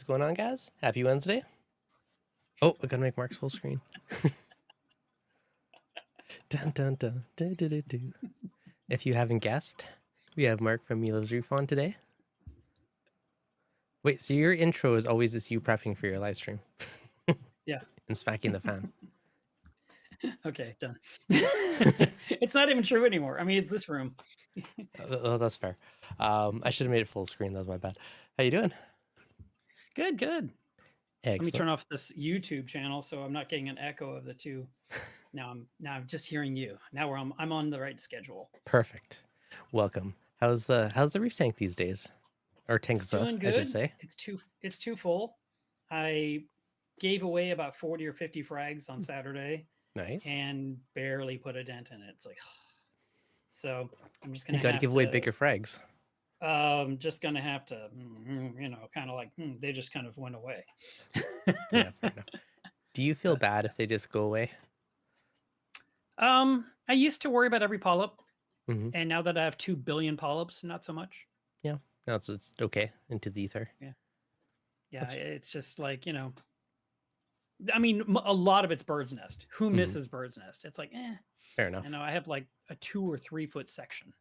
What's going on, guys? Happy Wednesday. Oh, I gotta make Mark's full screen. Dun, dun, dun, dun, dun, dun, dun. If you haven't guessed, we have Mark from Me Loves Reef on today. Wait, so your intro is always just you prepping for your live stream? Yeah. And smacking the fan. Okay, done. It's not even true anymore. I mean, it's this room. Oh, that's fair. I should have made it full screen. That was my bad. How you doing? Good, good. Let me Excellent. turn off this YouTube channel so I'm not getting an echo of the two. Now I'm just hearing you. Now I'm on the right schedule. Perfect. Welcome. How's the reef tank these days? Or It's tanks, doing I should good. say. It's too full. I gave away about 40 or 50 frags on Saturday Nice. and barely put a dent in it. It's like so I'm just You gonna got to have give away to bigger frags. just gonna have to kind of like they just kind of went away. Yeah, fair enough. Do you feel bad if they just go away? I used to worry about every polyp, Mm-hmm. and now that I have 2 billion polyps, not so much. Yeah. No, it's okay. Into the ether. Yeah, That's it's just like I mean, a lot of it's bird's nest. Who misses bird's nest? It's like, fair enough. I have like a 2 or 3 foot section,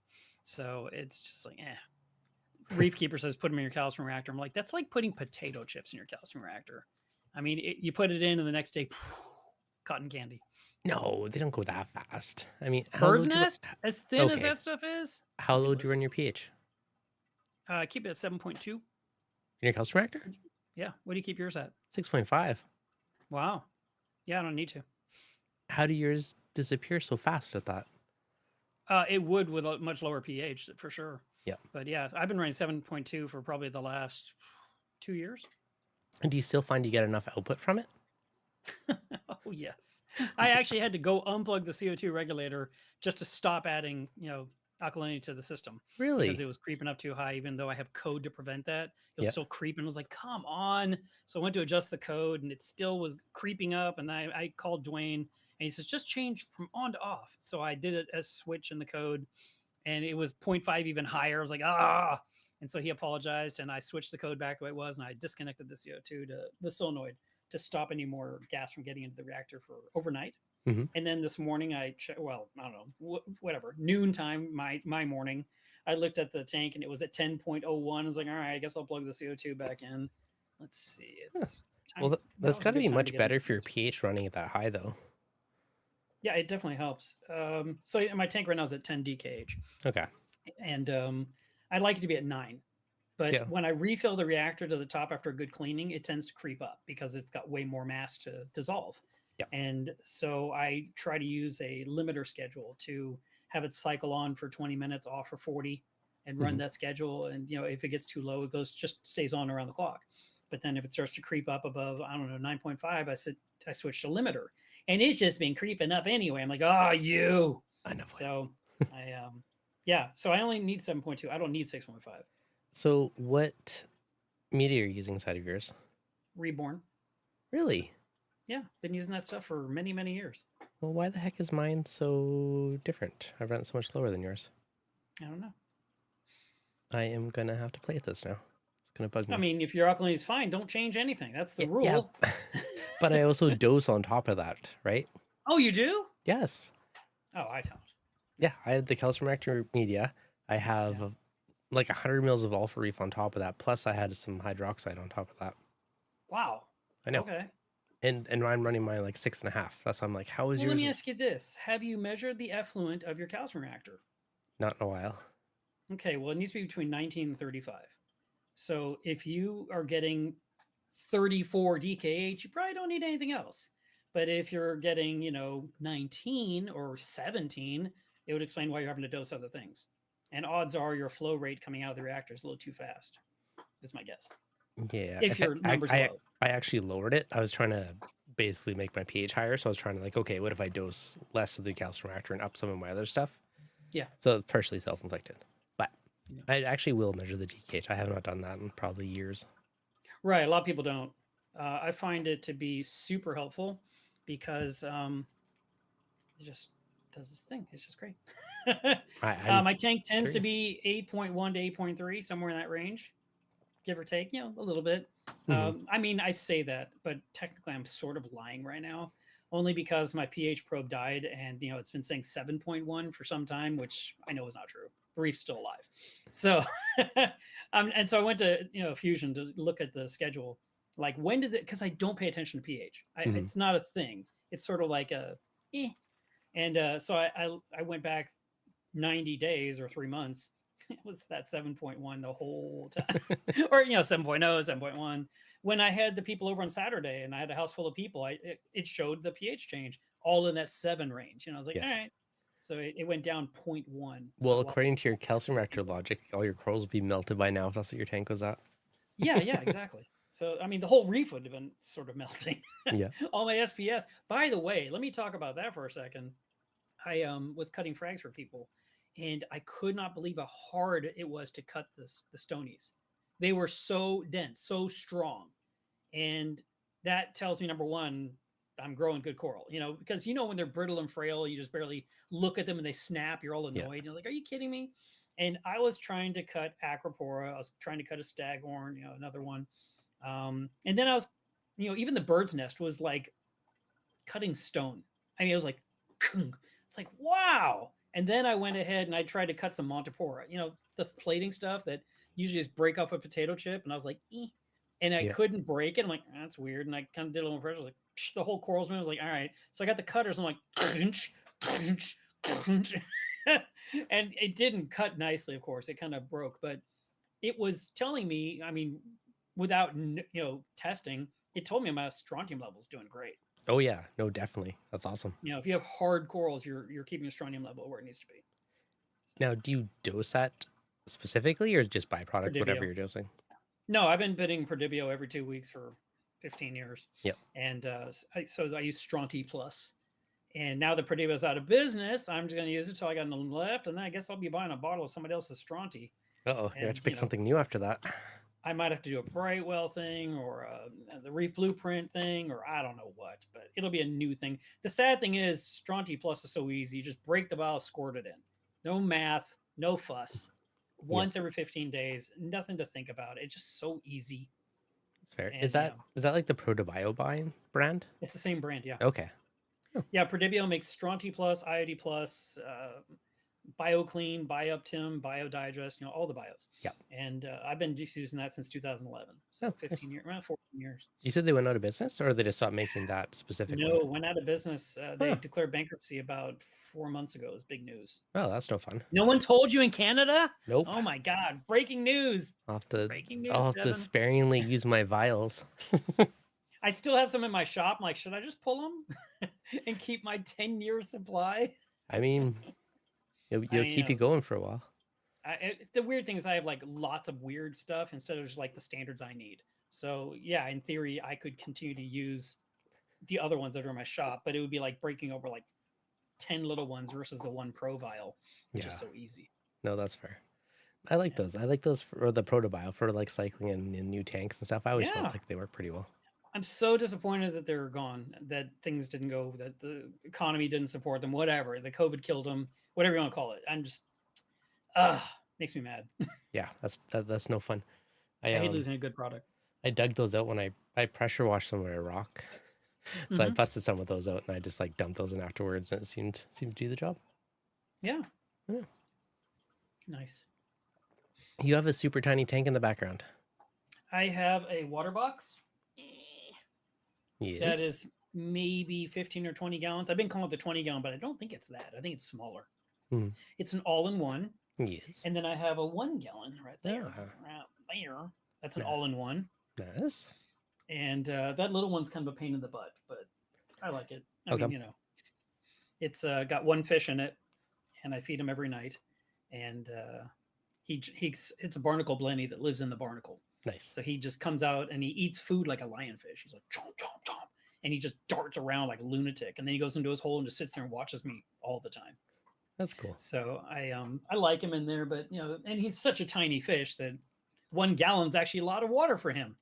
so it's just like, Reef Keeper says put them in your calcium reactor. I'm like, that's like putting potato chips in your calcium reactor. I mean, you put it in, and the next day, cotton candy. No, they don't go that fast. I mean, how Bird's low do you, nest, as thin as that stuff is. how low do you Ridiculous. run your pH Keep it at 7.2. in your calcium reactor? Yeah. What do you keep yours at? 6.5. Wow. Yeah, I don't need to. How do yours disappear so fast at that? It would with a much lower pH for sure. Yeah. But yeah, I've been running 7.2 for probably the last 2 years. And do you still find you get enough output from it? Oh yes. I actually had to go unplug the CO2 regulator just to stop adding, alkalinity to the system. Really? Because it was creeping up too high, even though I have code to prevent that. It was Yeah. still creeping. I was like, come on. So I went to adjust the code and it still was creeping up. And I called Dwayne and he says, just change from on to off. So I did it as switch in the code and it was 0.5 even higher. I was like, ah. And so he apologized and I switched the code back the way it was and I disconnected the CO2 to the solenoid to stop any more gas from getting into the reactor for overnight. Mm-hmm. And then this morning I checked, well, I don't know, whatever, noon time, my morning, I looked at the tank and it was at 10.01. I was like, all right, I guess I'll plug the CO2 back in. Let's see. It's Well, that's got to be much better for your pH running at that high, though. Yeah, it definitely helps. So my tank right now is at 10 DKH. Okay. And I'd like it to be at 9. But when I refill the reactor to the top after a good cleaning, it tends to creep up because it's got way more mass to dissolve. Yeah. And so I try to use a limiter schedule to have it cycle on for 20 minutes, off for 40, and run that schedule. And if it gets too low, it just stays on around the clock. But then if it starts to creep up above, I don't know, 9.5, I switch to limiter, and it's just been creeping up anyway. I'm like, oh, you. I know. So so I only need 7.2. I don't need 6.5. So what media are you using inside of yours? Reborn. Really? Yeah, been using that stuff for many, many years. Well, why the heck is mine so different? I've run it so much lower than yours. I don't know. I am going to have to play with this now. It's going to bug me. I mean, if your alkalinity is fine, don't change anything. That's the rule. Yeah. But I also dose on top of that, right? Oh, you do? Yes. Oh, I don't. Yeah, I have the calcium reactor media. I have like 100 mils of alpha reef on top of that. Plus I had some hydroxide on top of that. Wow. I know. Okay. And I'm running mine like 6.5. That's why I'm like, how is yours? Let me ask you this. Have you measured the effluent of your calcium reactor? Not in a while. Okay, well, it needs to be between 19 and 35. So if you are getting 34 DKH, you probably don't need anything else. But if you're getting, 19 or 17, it would explain why you're having to dose other things. And odds are your flow rate coming out of the reactor is a little too fast, is my guess. Yeah. If your numbers are low. I actually lowered it. I was trying to basically make my pH higher. So I was trying to like, okay, what if I dose less of the calcium reactor and up some of my other stuff? Yeah. So it's partially self-inflicted. But I actually will measure the DKH. I have not done that in probably years. Right. A lot of people don't. I find it to be super helpful because it just does this thing. It's just great. My tank tends to be 8.1 to 8.3, somewhere in that range. give or take, a little bit. Hmm. I mean, I say that, but technically I'm sort of lying right now, only because my pH probe died, and it's been saying 7.1 for some time, which I know is not true. The reef's still alive. So, and so I went to Fusion to look at the schedule. Like, when did it? Because I don't pay attention to pH. Hmm. It's not a thing. It's sort of like a, eh. And so I went back 90 days or 3 months. It was that 7.1 the whole time, or 7.0, 7.1. When I had the people over on Saturday and I had a house full of people, it showed the pH change all in that 7 range. I was like, Yeah. all right. So it went down 0.1. Well, according to your calcium reactor logic, all your corals would be melted by now if that's what your tank was at. Yeah, exactly. So I mean, the whole reef would have been sort of melting. Yeah. All my SPS. By the way, let me talk about that for a second. I was cutting frags for people, and I could not believe how hard it was to cut the stonies. They were so dense, so strong, and that tells me, number one, I'm growing good coral. Because when they're brittle and frail, you just barely look at them and they snap. You're all Yeah. annoyed. You're like, are you kidding me? And I was trying to cut acropora. I was trying to cut a staghorn. Another one. And then I was, even the bird's nest was like cutting stone. I mean, it was like, it's like, wow. And then I went ahead and I tried to cut some Montipora, the plating stuff that usually just break off a potato chip. And I was like, eh. And I Yeah. couldn't break it. I'm like, that's weird. And I kind of did a little pressure. I was like, the whole coral's moving. I was like, all right. So I got the cutters. I'm like, crunch, crunch, crunch. And it didn't cut nicely, of course. It kind of broke, but it was telling me, I mean, without testing, it told me my strontium level is doing great. Oh yeah. No, definitely. That's awesome. If you have hard corals, you're keeping your strontium level where it needs to be. Now, do you dose that specifically or just byproduct, whatever Perdibio. you're dosing? No, I've been bidding Perdibio every 2 weeks for 15 years. Yep. And so I use Stronti Plus. And now that Perdibio's out of business, I'm just going to use it until I got none left. And then I guess I'll be buying a bottle of somebody else's Stronti. Uh-oh, you have And, to pick something new after that. I might have to do a Brightwell thing or the Reef Blueprint thing, or I don't know what, but it'll be a new thing. The sad thing is, Stronti Plus is so easy. You just break the vial, squirt it in. No math, no fuss. Once every 15 days, nothing to think about. It's just so easy. That's fair. And, Is that like the Protobiobine brand? It's the same brand, yeah. Okay. Yeah, Perdibio makes Stronti Plus, IOD Plus, BioClean, BioOptim, BioDigest, all the bios. Yeah. And I've been just using that since 2011. So 15 years, around 14 years. You said they went out of business or they just stopped making that specific No, one? went out of business. They declared bankruptcy about 4 months ago. It was big news. Oh, that's no fun. No one told you in Canada? Nope. Oh my God. Breaking news. Breaking news, I'll have to sparingly use my vials. I still have some in my shop. I'm like, should I just pull them and keep my 10-year supply? I mean, it'll keep you going for a while. The weird thing is I have like lots of weird stuff instead of just like the standards I need. So yeah, in theory, I could continue to use the other ones that are in my shop, but it would be like breaking over like 10 little ones versus the one pro vial, which is so easy. No, that's fair. I like those. I like those for the Protobio for like cycling in new tanks and stuff. I always felt like they work pretty well. I'm so disappointed that they're gone, that things didn't go, that the economy didn't support them, whatever. The COVID killed them, whatever you want to call it. I'm just, makes me mad. Yeah, that's no fun. I hate losing a good product. I dug those out when I pressure washed some of my rock. So I busted some of those out and I just like dumped those in afterwards and it seemed to do the job. Yeah. Yeah. Nice. You have a super tiny tank in the background. I have a water box. Yes. That is maybe 15 or 20 gallons. I've been calling it the 20 gallon, but I don't think it's that. I think it's smaller. It's an all-in-one. Yes. And then I have a 1 gallon right there. Right there. That's an all-in-one. Nice. And that little one's kind of a pain in the butt, but I like it. I mean, it's got one fish in it, and I feed him every night. And it's a barnacle blenny that lives in the barnacle. Nice. So he just comes out and he eats food like a lionfish. He's like chomp, chomp, chomp, and he just darts around like a lunatic. And then he goes into his hole and just sits there and watches me all the time. That's cool. So I like him in there, but and he's such a tiny fish that 1 gallon's actually a lot of water for him.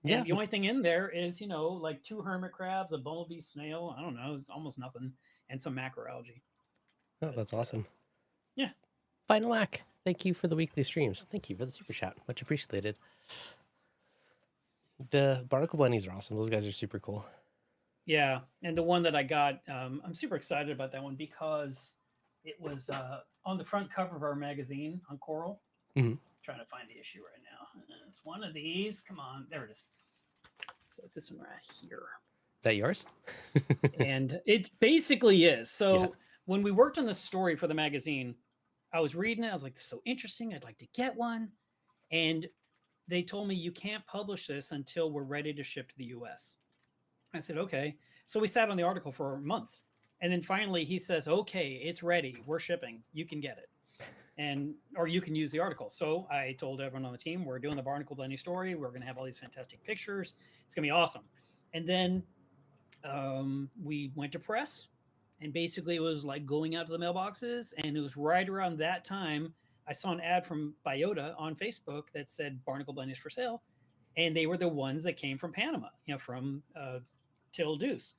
Yeah. And the only thing in there is like 2 hermit crabs, a bumblebee snail. I don't know, it's almost nothing, and some macroalgae. Oh, that's awesome. Yeah. Final act. Thank you for the weekly streams. Thank you for the super chat. Much appreciated. The barnacle bunnies are awesome. Those guys are super cool. Yeah, and the one that I got, I'm super excited about that one because it was on the front cover of our magazine on Coral. Hmm. Trying to find the issue right now. It's one of these. Come on, there it is. So it's this one right here, Is that yours? and it basically is. Yeah. So when we worked on the story for the magazine, I was reading it. I was like, "This is so interesting. I'd like to get one." And they told me you can't publish this until we're ready to ship to the US. I said, okay. So we sat on the article for months. And then finally he says, okay, it's ready. We're shipping. You can get it. And, or you can use the article. So I told everyone on the team, we're doing the Barnacle Bunny story. We're going to have all these fantastic pictures. It's going to be awesome. And then we went to press. And basically it was like going out to the mailboxes. And it was right around that time I saw an ad from Biota on Facebook that said Barnacle Bunnies for sale. And they were the ones that came from Panama, from Till Deuce,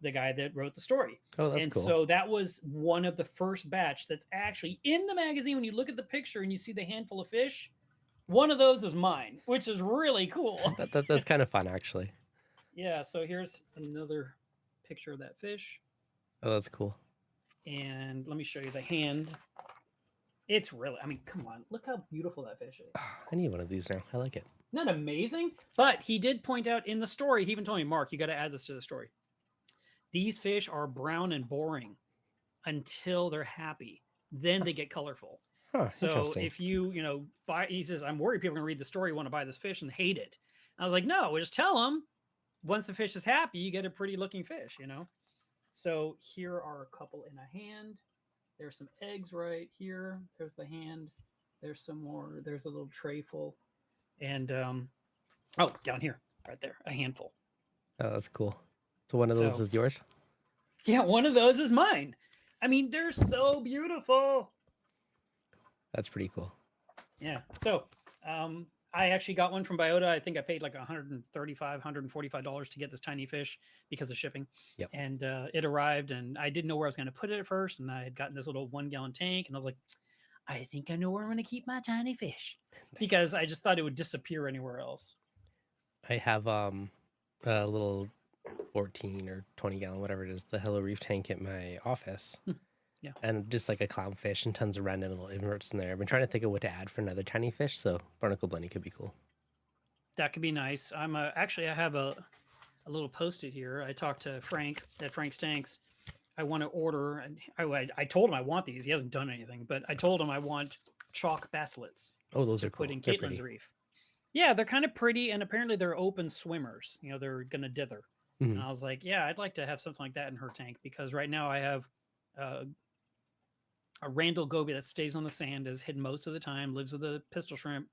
the guy that wrote the story. Oh, that's And cool. so that was one of the first batch that's actually in the magazine. When you look at the picture and you see the handful of fish, one of those is mine, which is really cool. That's kind of fun, actually. Yeah, so here's another picture of that fish. Oh, that's cool. And let me show you the hand. It's really, I mean, come on, look how beautiful that fish is. I need one of these now. I like it. Not amazing, but he did point out in the story, he even told me, Mark, you got to add this to the story. These fish are brown and boring until they're happy. Then they get colorful. Huh, So if you, buy, he says, I'm worried people are going to read the story, want to buy this fish and hate it. I was like, no, we'll just tell them once the fish is happy, you get a pretty looking fish. So here are a couple in a hand. There's some eggs right here. There's the hand. There's some more. There's a little tray full. And down here, right there, a handful. Oh, that's cool. So one of those is yours? Yeah, one of those is mine. I mean, they're so beautiful. That's pretty cool. Yeah. So I actually got one from Biota. I think I paid like $135, $145 to get this tiny fish because of shipping. Yep. And it arrived, and I didn't know where I was going to put it at first. And I had gotten this little 1-gallon tank, and I was like, I think I know where I'm going to keep my tiny fish. Nice. Because I just thought it would disappear anywhere else. I have a little 14 or 20 gallon, whatever it is, the Hello Reef tank at my office. Yeah. And just like a clownfish and tons of random little inverts in there. I've been trying to think of what to add for another tiny fish, so barnacle bunny could be cool. That could be nice. I'm actually I have a little post-it here. I talked to Frank at Frank's Tanks. I want to order, and I told him I want these. He hasn't done anything, but I told him I want chalk basslettes. Oh, those are cool. Put in Caitlin's Reef. Yeah, they're kind of pretty, and apparently they're open swimmers. They're gonna dither. Mm-hmm. And I was like, yeah, I'd like to have something like that in her tank, because right now I have a Randall goby that stays on the sand, is hidden most of the time, lives with a pistol shrimp.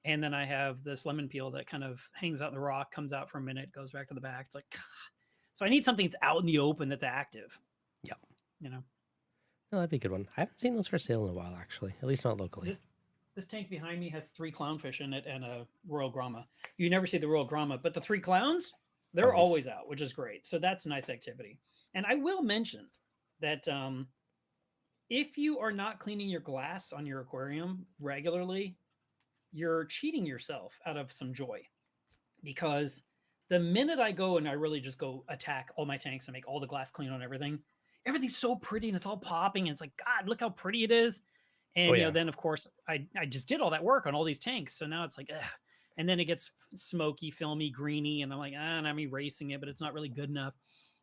And then I have this lemon peel that kind of hangs out in the rock, comes out for a minute, goes back to the back. It's like, so I need something that's out in the open that's active. Yep. No, that'd be a good one. I haven't seen those for sale in a while, actually, at least not locally. This tank behind me has 3 clownfish in it and a Royal Grama. You never see the Royal Grama, but the 3 clowns, they're always out, which is great. So that's a nice activity. And I will mention that if you are not cleaning your glass on your aquarium regularly, you're cheating yourself out of some joy. Because the minute I go and I really just go attack all my tanks and make all the glass clean on everything's so pretty and it's all popping. And it's like, God, look how pretty it is. And, then of course I just did all that work on all these tanks. So now it's like, ugh. And then it gets smoky, filmy, greeny. And I'm like, and I'm erasing it, but it's not really good enough.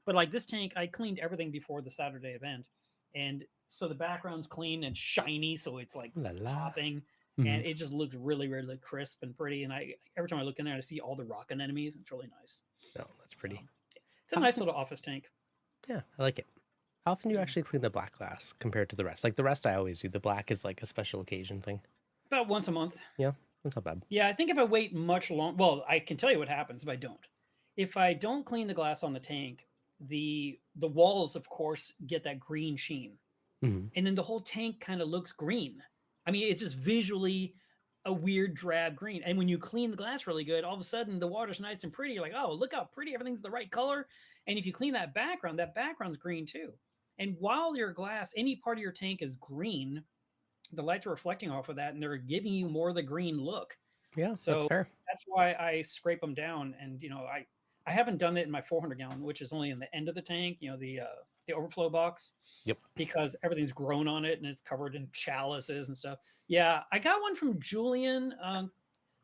But like this tank, I cleaned everything before the Saturday event. And so the background's clean and shiny. So it's like popping. Mm-hmm. And it just looks really, really crisp and pretty. And every time I look in there, I see all the rock anemones. It's really nice. Oh, that's pretty. So, it's a nice little office tank. Yeah, I like it. How often do you actually clean the black glass compared to the rest? Like the rest I always do. The black is like a special occasion thing. About once a month. Yeah, that's not bad. Yeah, I think if I wait much long, well, I can tell you what happens if I don't. If I don't clean the glass on the tank, the walls, of course, get that green sheen. Mm-hmm. And then the whole tank kind of looks green. I mean, it's just visually a weird drab green. And when you clean the glass really good, all of a sudden the water's nice and pretty. You're like, oh, look how pretty. Everything's the right color. And if you clean that background's green too. And while your glass, any part of your tank is green, the lights are reflecting off of that and they're giving you more of the green look. Yeah, that's So fair. that's why I scrape them down. And I haven't done it in my 400 gallon, which is only in the end of the tank. The overflow box, Yep. because everything's grown on it and it's covered in chalices and stuff. Yeah, I got one from Julian.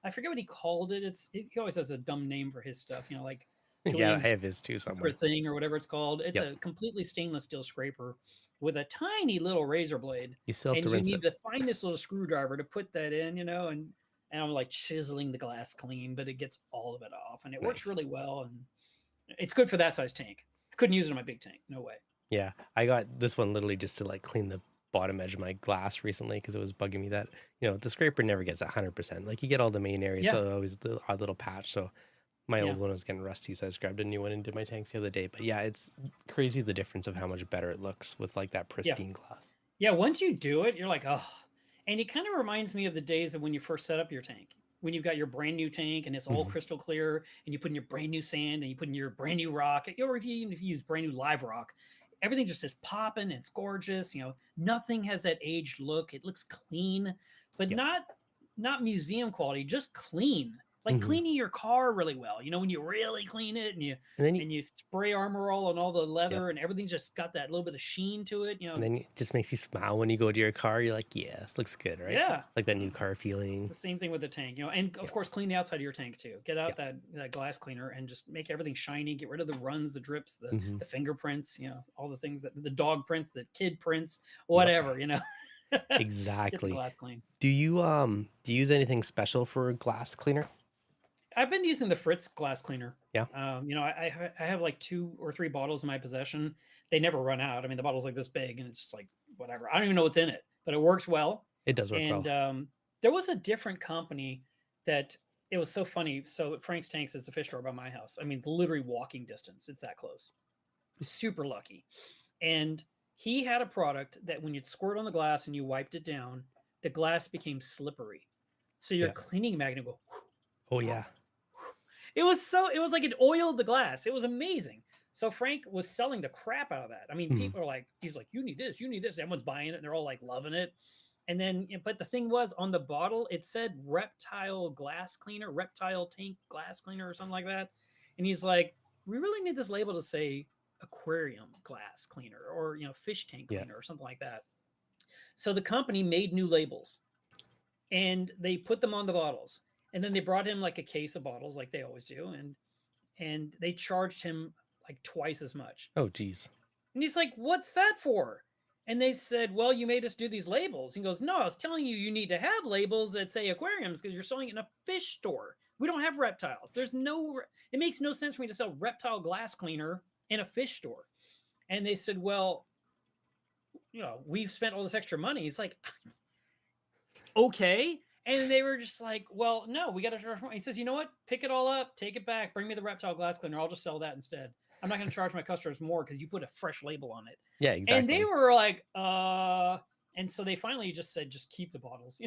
I forget what he called it. He always has a dumb name for his stuff. Like Yeah, I Julian's have his too somewhere. secret thing or whatever it's called. It's Yep. a completely stainless steel scraper with a tiny little razor blade, You still have and to you rinse need it. the finest little screwdriver to put that in. And I'm like chiseling the glass clean, but it gets all of it off, and it works Nice. really well, and it's good for that size tank. I couldn't use it in my big tank, no way. Yeah, I got this one literally just to like clean the bottom edge of my glass recently because it was bugging me that the scraper never gets 100%. Like you get all the main areas, Yeah, so always the odd little patch. So my yeah, old one was getting rusty, so I just grabbed a new one and did my tanks the other day. But yeah, it's crazy the difference of how much better it looks with like that yeah, pristine glass. yeah. Once you do it, you're like, oh, and it kind of reminds me of the days of when you first set up your tank. When you've got your brand new tank and it's all Hmm. crystal clear, and you put in your brand new sand and you put in your brand new rock, or even if you use brand new live rock, everything just is popping. It's gorgeous. Nothing has that aged look. It looks clean, but Yep. not museum quality, just clean. Like Hmm. cleaning your car really well. When you really clean it and you And then you, and you spray armor all on all the yep. leather and everything's just got that little bit of sheen to it. And then it just makes you smile when you go to your car. You're like, yeah, this looks good, right? Yeah. It's like that new Mm. car It's feeling. the same thing with the tank, and of Yep. course, clean the outside of your tank too. Get out Yep. that glass cleaner and just make everything shiny. Get rid of the runs, the drips, the Hmm. the fingerprints, all the things, that the dog prints, the kid prints, Yep. whatever. Get the Exactly. glass clean. Do you use anything special for glass cleaner? I've been using the Fritz glass cleaner. Yeah, I have like 2 or 3 bottles in my possession. They never run out. I mean, the bottle's like this big, and it's just like whatever. I don't even know what's in it, but it works well. it does work And well. there was a different company that it was so funny. So Frank's Tanks is the fish store by my house. I mean, literally walking distance. It's that close. Super lucky. And he had a product that when you'd squirt on the glass and you wiped it down, the glass became slippery. So your Yeah. cleaning magnet go. Oh yeah. It was like it oiled the glass. It was amazing. So Frank was selling the crap out of that. I mean, Mhm. people are like, he's like, you need this, you need this. Everyone's buying it and they're all like loving it. And then, but the thing was, on the bottle, it said reptile glass cleaner, reptile tank glass cleaner, or something like that. And he's like, we really need this label to say aquarium glass cleaner, or fish tank Yeah. cleaner, or something like that. So the company made new labels and they put them on the bottles. And then they brought him like a case of bottles, like they always do, and they charged him like twice as much. Oh geez. And he's like, "What's that for?" And they said, "Well, you made us do these labels." He goes, "No, I was telling you need to have labels that say aquariums because you're selling it in a fish store. We don't have reptiles. It makes no sense for me to sell reptile glass cleaner in a fish store." And they said, "Well, we've spent all this extra money." He's like, "Okay." And they were just like, "Well, no, we got to charge more." He says, "You know what? Pick it all up, take it back, bring me the reptile glass cleaner. I'll just sell that instead. I'm not going to charge my customers more because you put a fresh label on it." Yeah, And they exactly. were like, and so they finally just said, just keep the bottles.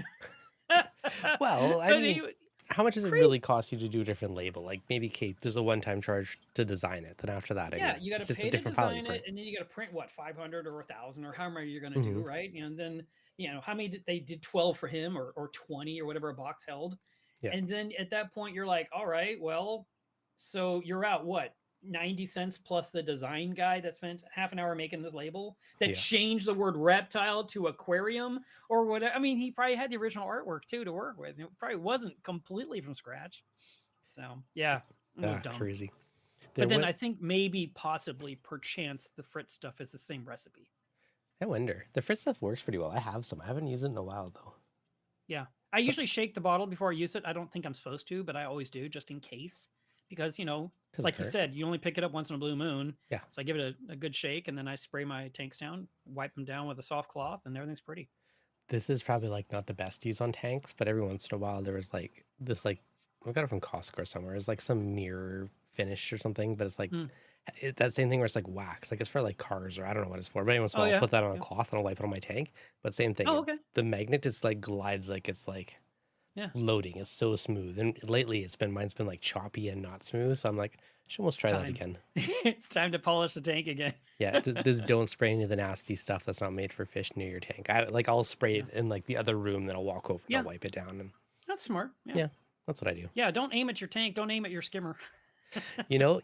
Well, I But mean, how much does it crazy. really cost you to do a different label? Like maybe Kate, there's a one-time charge to design it. Then after that, I Yeah, mean, you got it's to just a pay to different file you design it, print. and then you got to print what, 500 or 1,000 or how many you're going to Hmm. do, right? And then how many they did 12 for him, or 20 or whatever a box held. Yeah. And then at that point, you're like, all right, well, so you're out what, 90 cents plus the design guy that spent half an hour making this label that Yeah. changed the word reptile to aquarium or whatever. I mean, he probably had the original artwork too to work with. It probably wasn't completely from scratch. So yeah, it was Ah, dumb. crazy. There But then went. I think maybe, possibly, perchance, the Fritz stuff is the same recipe. I wonder. The Fritz stuff works pretty well. I have some. I haven't used it in a while though. Yeah. I So, usually shake the bottle before I use it. I don't think I'm supposed to, but I always do just in case. Because, doesn't like you hurt. said, you only pick it up once in a blue moon. Yeah. So I give it a good shake and then I spray my tanks down, wipe them down with a soft cloth, and everything's pretty. This is probably like not the best use on tanks, but every once in a while there was like this like we got it from Costco or somewhere. It's like some mirror finish or something, but it's like Mm. that same thing where it's like wax, like it's for like cars or I don't know what it's for. But every once in a Oh, while, I'll yeah. put that on a Yeah. cloth and I'll wipe it on my tank. But same thing, Oh, okay. the magnet just like glides like it's like Yeah. floating. It's so smooth. And lately mine's been like choppy and not smooth. So I'm like, I should almost try that Time. again. It's time to polish the tank again. Yeah, just don't spray any of the nasty stuff that's not made for fish near your tank. I'll spray Yeah. it in like the other room, then I'll walk over and Yeah. I'll wipe it down. And That's smart. Yeah. yeah, That's what I do. Yeah, don't aim at your tank. Don't aim at your skimmer. You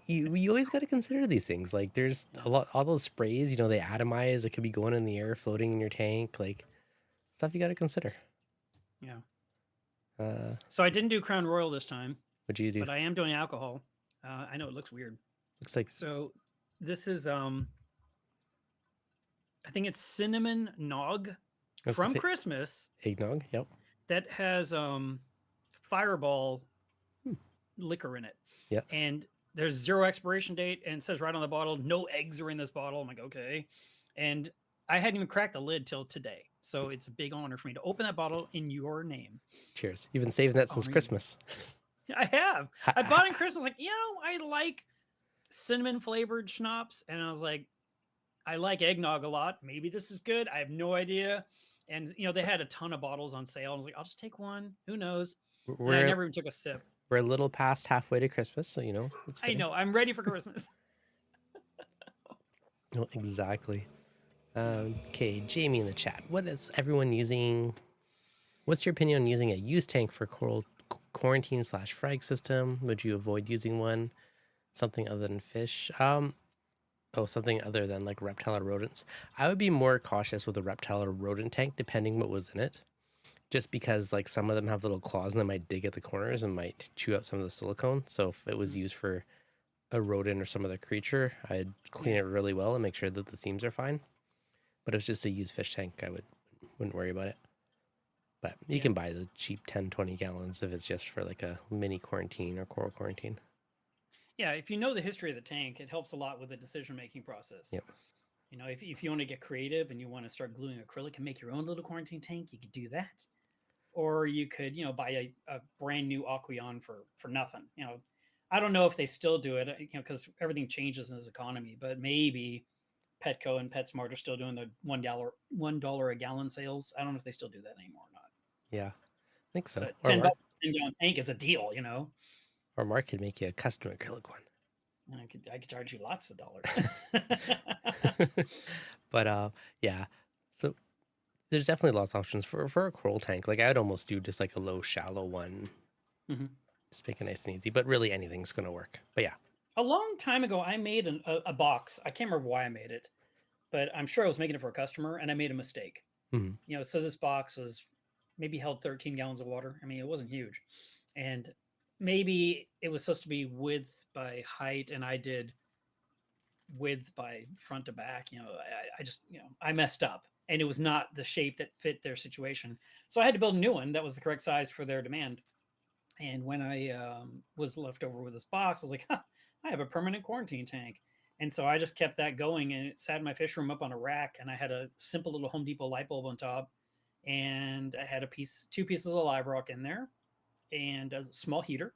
always got to consider these things. Like there's Yeah. a lot, all those sprays, they atomize. It could be going in the air, floating in your tank, like stuff you got to consider. Yeah. Uh, So I didn't do Crown Royal this time, what do you do? but I am doing alcohol. I know it looks weird. Looks like So this is I think it's cinnamon nog I was gonna from say Christmas eggnog. Yep. that has Fireball Hmm. liquor in it. Yeah. And there's 0 expiration date and it says right on the bottle, no eggs are in this bottle. I'm like, okay. And I hadn't even cracked the lid till today. So it's a big honor for me to open that bottle in your name. Cheers. You've been saving that since Honor you. Christmas. I have. I bought it in Christmas, like, I like cinnamon flavored schnapps. And I was like, I like eggnog a lot. Maybe this is good. I have no idea. And they had a ton of bottles on sale. I was like, I'll just take one. Who knows? And I We're never even took a sip. we're a little past halfway to Christmas, so it's I fitting. know. I'm ready for Christmas. No, exactly. Okay, Jamie in the chat. What is everyone using? What's your opinion on using a used tank for coral quarantine/frag system? Would you avoid using one? Something other than fish? Something other than like reptile or rodents. I would be more cautious with a reptile or rodent tank, depending what was in it. Just because like some of them have little claws and they might dig at the corners and might chew up some of the silicone. So if it was used for a rodent or some other creature, I'd clean it really well and make sure that the seams are fine. But if it's just a used fish tank, wouldn't worry about it. But you can buy the cheap 10, 20 gallons if it's just for like a mini quarantine or coral quarantine. Yeah, if you know the history of the tank, it helps a lot with the decision-making process. Yep. If you want to get creative and you want to start gluing acrylic and make your own little quarantine tank, you could do that. Or you could, buy a brand new Aqueon for nothing. I don't know if they still do it, because everything changes in this economy, but maybe Petco and PetSmart are still doing the $1 a gallon sales. I don't know if they still do that anymore or not. Yeah, I think so. But Or $10 Mark, 10-gallon tank is a deal, or Mark could make you a custom acrylic one. I could charge you lots of dollars. But yeah. So there's definitely lots of options for a coral tank. Like I would almost do just like a low shallow one. Mhm. Just make it nice and easy. But really anything's gonna work. But yeah. A long time ago, I made a box. I can't remember why I made it, but I'm sure I was making it for a customer and I made a mistake. Mhm. So this box was maybe held 13 gallons of water. I mean, it wasn't huge. And maybe it was supposed to be width by height, and I did width by front to back. I just, I messed up and it was not the shape that fit their situation. So I had to build a new one that was the correct size for their demand. And when I was left over with this box, I was like, I have a permanent quarantine tank. And so I just kept that going, and it sat in my fish room up on a rack, and I had a simple little Home Depot light bulb on top, and I had two pieces of live rock in there, and a small heater,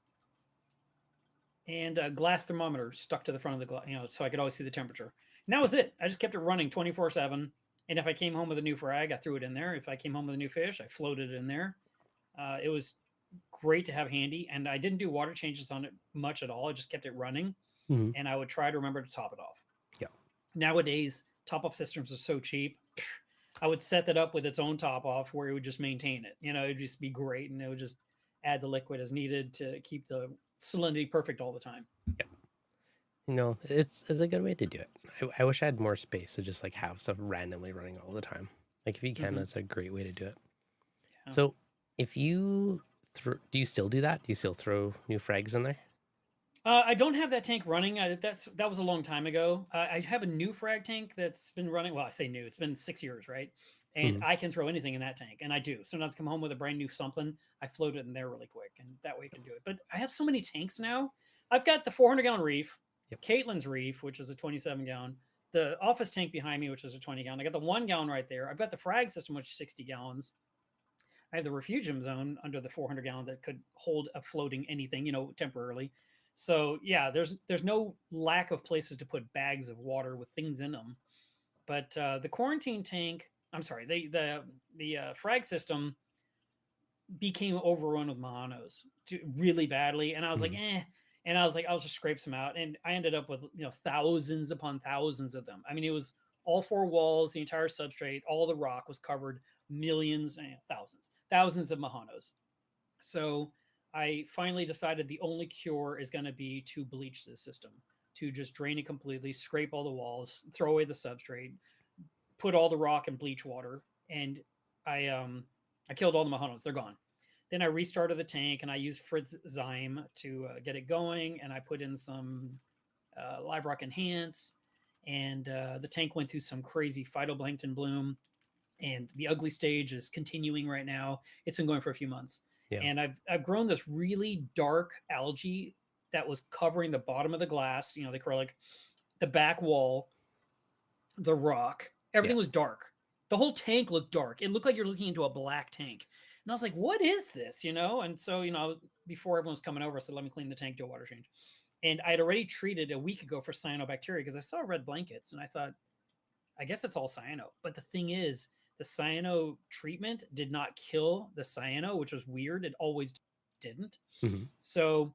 and a glass thermometer stuck to the front of the glass, so I could always see the temperature. And that was it. I just kept it running 24/7. And if I came home with a new frag, I threw it in there. If I came home with a new fish, I floated it in there. It was great to have handy, and I didn't do water changes on it much at all. I just kept it running, Mhm. and I would try to remember to top it off. Yeah. Nowadays, top off systems are so cheap. I would set that up with its own top off where it would just maintain it. It would just be great, and it would just add the liquid as needed to keep the salinity perfect all the time. Yeah. It's a good way to do it. I wish I had more space to just like have stuff randomly running all the time. Like if you can, that's a great way to do it. Yeah. So if you do you still do that? Do you still throw new frags in there? I don't have that tank running. That was a long time ago. I have a new frag tank that's been running. Well, I say new. It's been 6 years, right? And I can throw anything in that tank, and I do. Sometimes I come home with a brand new something. I float it in there really quick, and that way I can do it. But I have so many tanks now. I've got the 400-gallon Reef, Caitlin's Reef, which is a 27-gallon, the office tank behind me, which is a 20-gallon. I got the 1-gallon right there. I've got the frag system, which is 60 gallons. I have the refugium zone under the 400-gallon that could hold a floating anything, temporarily. So yeah, there's no lack of places to put bags of water with things in them. But the quarantine tank, I'm sorry, the frag system became overrun with monos really badly, and I was like, and I was like, I'll just scrape some out, and I ended up with thousands upon thousands of them. I mean, it was all 4 walls, the entire substrate, all the rock was covered, millions, thousands of mojanos. So I finally decided the only cure is going to be to bleach the system, to just drain it completely, scrape all the walls, throw away the substrate, put all the rock in bleach water, and I killed all the Mahanos. They're gone. Then I restarted the tank and I used Fritz Zyme to get it going, and I put in some live rock enhance, and the tank went through some crazy phytoplankton bloom, and the ugly stage is continuing right now. It's been going for a few months, Yeah. and I've grown this really dark algae that was covering the bottom of the glass, the acrylic, the back wall, the rock. Everything was dark. The whole tank looked dark. It looked like you're looking into a black tank. And I was like, what is this? And so, before everyone was coming over, I said, let me clean the tank, do a water change. And I had already treated a week ago for cyanobacteria because I saw red blankets and I thought, I guess it's all cyano. But the thing is, the cyano treatment did not kill the cyano, which was weird. It always didn't. Mm-hmm. So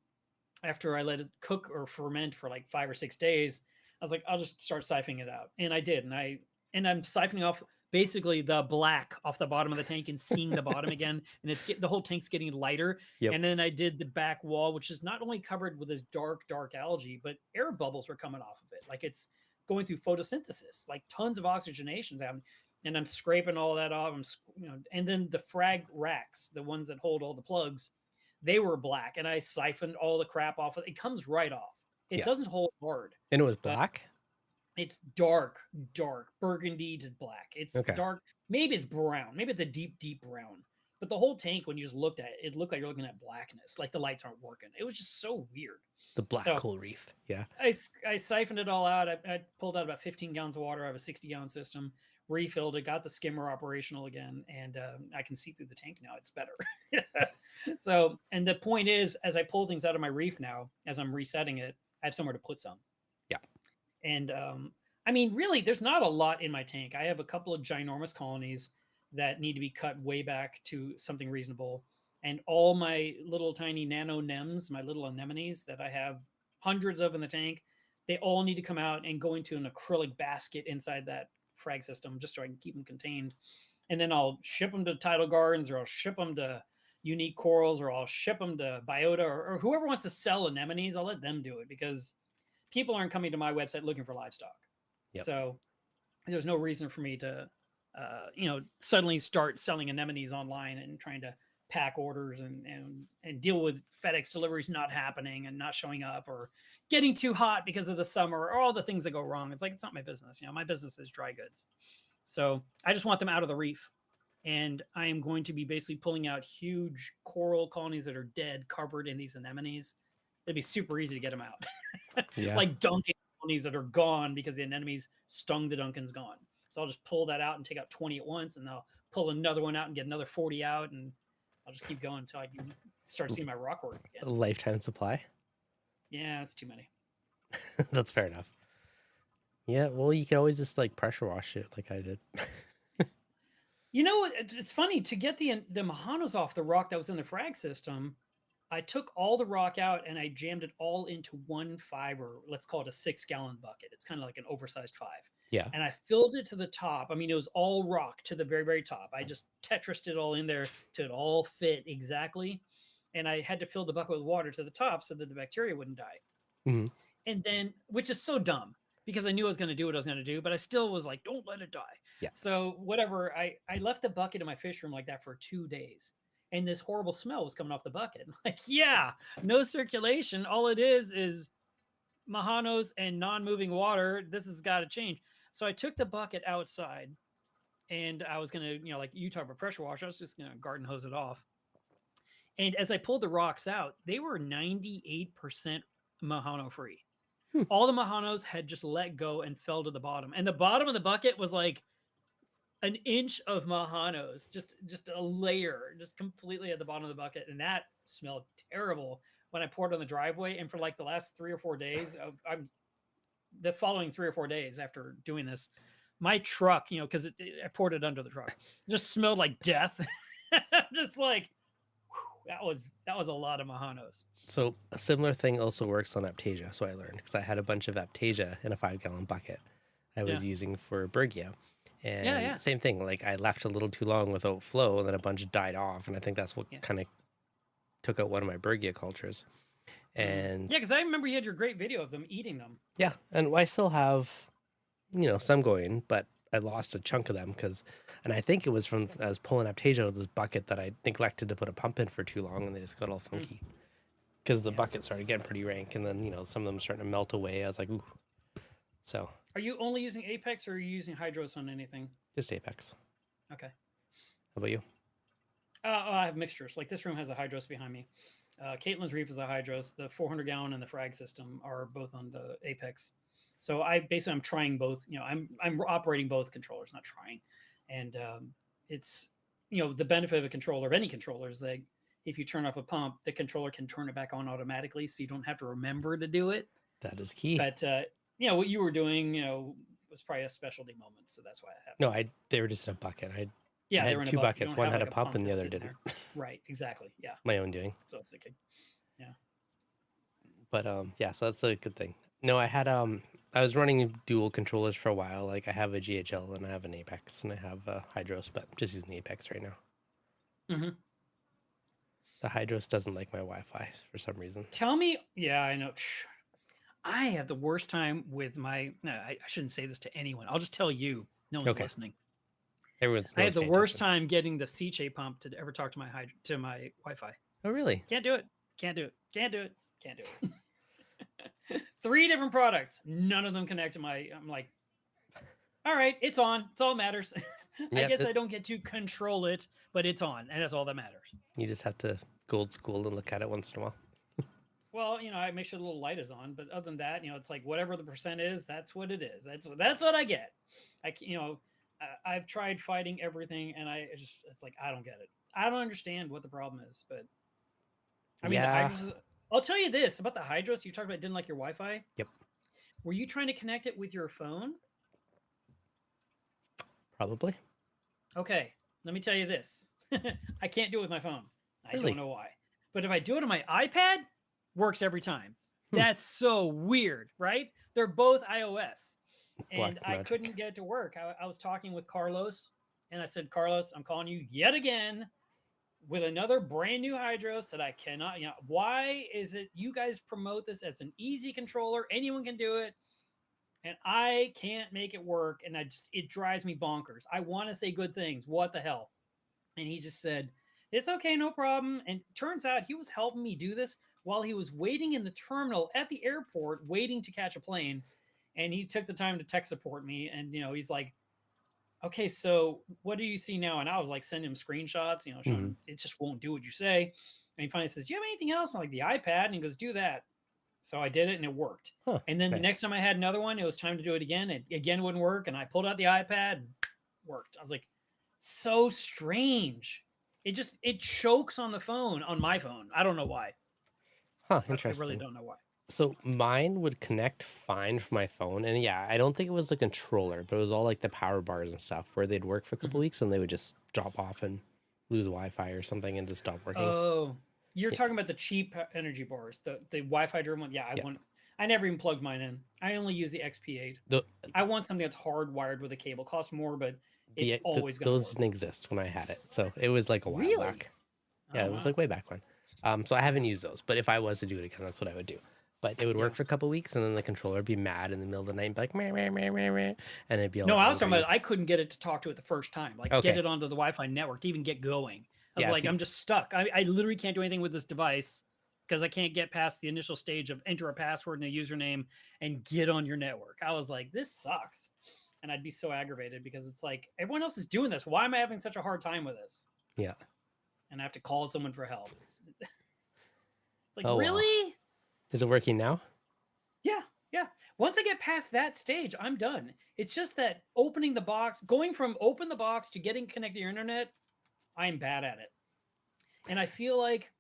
after I let it cook or ferment for like 5 or 6 days, I was like, I'll just start siphoning it out. And I did. And I'm siphoning off basically the black off the bottom of the tank and seeing the bottom again. And the whole tank's getting lighter. Yep. And then I did the back wall, which is not only covered with this dark algae, but air bubbles were coming off of it. Like it's going through photosynthesis, like tons of oxygenations happening. And I'm scraping all that off. And then the frag racks, the ones that hold all the plugs, they were black. And I siphoned all the crap off. It comes right off. It doesn't hold hard. And it was black? It's dark, burgundy to black. It's dark. Maybe it's brown. Maybe it's a deep brown. But the whole tank, when you just looked at it, it looked like you're looking at blackness. Like the lights aren't working. It was just so weird. The black coal reef. Yeah. I siphoned it all out. I pulled out about 15 gallons of water. I have a 60-gallon system. Refilled it. Got the skimmer operational again. And I can see through the tank now. It's better. So, and the point is, as I pull things out of my reef now, as I'm resetting it, I have somewhere to put some. Yeah. And I mean, really, there's not a lot in my tank. I have a couple of ginormous colonies that need to be cut way back to something reasonable. And all my little tiny nano nems, my little anemones that I have hundreds of in the tank, they all need to come out and go into an acrylic basket inside that frag system just so I can keep them contained. And then I'll ship them to Tidal Gardens, or I'll ship them to Unique Corals, or I'll ship them to Biota, or whoever wants to sell anemones. I'll let them do it because people aren't coming to my website looking for livestock. Yep. So there's no reason for me to, suddenly start selling anemones online and trying to pack orders and deal with FedEx deliveries not happening and not showing up, or getting too hot because of the summer, or all the things that go wrong. It's like, it's not my business. My business is dry goods. So I just want them out of the reef. And I am going to be basically pulling out huge coral colonies that are dead, covered in these anemones. It'd be super easy to get them out. Like Duncan colonies that are gone because the anemones stung the Duncans gone. So I'll just pull that out and take out 20 at once, and I'll pull another one out and get another 40 out, and I'll just keep going until I can start seeing my rock work again. A lifetime supply? Yeah, it's too many. That's fair enough. Yeah, well, you can always just like pressure wash it like I did. It's funny to get the Mahanos off the rock that was in the frag system. I took all the rock out and I jammed it all into one 5, or let's call it a 6-gallon bucket. It's kind of like an oversized 5. Yeah. And I filled it to the top. I mean, it was all rock to the very, very top. I just Tetrised it all in there till it all fit exactly. And I had to fill the bucket with water to the top so that the bacteria wouldn't die. Mm-hmm. And then, which is so dumb because I knew I was going to do what I was going to do, but I still was like, don't let it die. Yeah. So whatever, I left the bucket in my fish room like that for 2 days. And this horrible smell was coming off the bucket. Like, no circulation. All it is Mahanos and non-moving water. This has got to change. So I took the bucket outside, and I was going to, like you talk about pressure wash, I was just going to garden hose it off. And as I pulled the rocks out, they were 98% Mahano free. All the Mahanos had just let go and fell to the bottom. And the bottom of the bucket was like an inch of Mahanos, just a layer, just completely at the bottom of the bucket. And that smelled terrible when I poured on the driveway. And for like the last 3 or 4 days, the following 3 or 4 days after doing this, my truck, because I poured it under the truck, just smelled like death. Just like, whew, that was a lot of Mahanos. So a similar thing also works on Aptasia. So I learned, because I had a bunch of Aptasia in a 5-gallon bucket I was using for Bergia. And same thing, like I left a little too long without flow, and then a bunch died off. And I think that's what kind of took out one of my Bergia cultures. And Yeah, because I remember you had your great video of them eating them. yeah, and I still have, some going, but I lost a chunk of them and I think it was from I was pulling Aptasia out of this bucket that I neglected to put a pump in for too long, and they just got all funky because the bucket started getting pretty rank, and then some of them starting to melt away. I was like, ooh. So Are you only using Apex or are you using Hydros on anything? just Apex. Okay. How about you? I have mixtures. Like this room has a Hydros behind me. Caitlin's Reef is a Hydros. The 400 gallon and the frag system are both on the Apex. So I'm trying both. I'm operating both controllers, not trying. And it's the benefit of a controller, of any controller, is that if you turn off a pump, the controller can turn it back on automatically, so you don't have to remember to do it. That is key. But what you were doing, was probably a specialty moment, so that's why it happened. No, they were just in a bucket. I Yeah, had two buckets. One had a pump and the other didn't. Right, exactly. Yeah. My own doing. So I was thinking. Yeah. But yeah, so that's a good thing. No, I had I was running dual controllers for a while. Like I have a GHL and I have an Apex and I have a Hydros, but I'm just using the Apex right now. Mm-hmm. The Hydros doesn't like my Wi-Fi for some reason. Tell me, yeah, I know. I have the worst time with my. No, I shouldn't say this to anyone. I'll just tell you. No one's listening. Everyone's. I have the worst time getting the CJ pump to ever talk to my Wi-Fi. Oh really? Can't do it. Can't do it. Can't do it. Can't do it. 3 different products. None of them connect to my. I'm like, all right, it's on. It's all that matters. I guess I don't get to control it, but it's on, and that's all that matters. You just have to go old school and look at it once in a while. Well, I make sure the little light is on, but other than that, it's like whatever the percent is, that's what it is. That's what I get. I've tried fighting everything, and it's like I don't get it. I don't understand what the problem is, but I mean, the Hydros. I'll tell you this about the Hydros. You talked about it didn't like your Wi-Fi. Yep. Were you trying to connect it with your phone? Probably. Okay, let me tell you this. I can't do it with my phone. I Really? don't know why. But if I do it on my iPad, works every time. That's so weird, right? They're both iOS. And I couldn't get it to work. I was talking with Carlos, and I said, Carlos, I'm calling you yet again with another brand new Hydros that I cannot. Why is it you guys promote this as an easy controller? Anyone can do it. And I can't make it work. And it drives me bonkers. I want to say good things. What the hell? And he just said, it's okay, no problem. And turns out he was helping me do this while he was waiting in the terminal at the airport, waiting to catch a plane. And he took the time to tech support me. And, he's like, okay, so what do you see now? And I was like, send him screenshots, showing it just won't do what you say. And he finally says, do you have anything else? I'm like, the iPad. And he goes, do that. So I did it and it worked. Huh, and then the next time I had another one, it was time to do it again. It again wouldn't work. And I pulled out the iPad and worked. I was like, so strange. It chokes on the phone, on my phone. I don't know why. Huh, interesting. I really don't know why. So mine would connect fine from my phone. And yeah, I don't think it was the controller, but it was all like the power bars and stuff where they'd work for a couple weeks and they would just drop off and lose Wi-Fi or something and just stop working. Oh, you're talking about the cheap energy bars, the Wi-Fi driven one. Yeah, I never even plugged mine in. I only use the XP8. I want something that's hardwired with a cable. Costs more, but it's always going to work. Those didn't exist when I had it. So it was like a while back. Yeah, it was like way back when. So I haven't used those, but if I was to do it again, that's what I would do. But it would work for a couple weeks, and then the controller would be mad in the middle of the night and be like, meh, meh, meh, meh, meh, and it'd be all I was talking about I couldn't get it to talk to it the first time. Like, get it onto the Wi-Fi network to even get going. I was like, I'm just stuck. I literally can't do anything with this device because I can't get past the initial stage of enter a password and a username and get on your network. I was like, this sucks. And I'd be so aggravated because it's like, everyone else is doing this. Why am I having such a hard time with this? Yeah. And I have to call someone for help. It's like, really? Wow. Is it working now? Yeah. Once I get past that stage, I'm done. It's just that opening the box, going from open the box to getting connected to your internet, I'm bad at it. And I feel like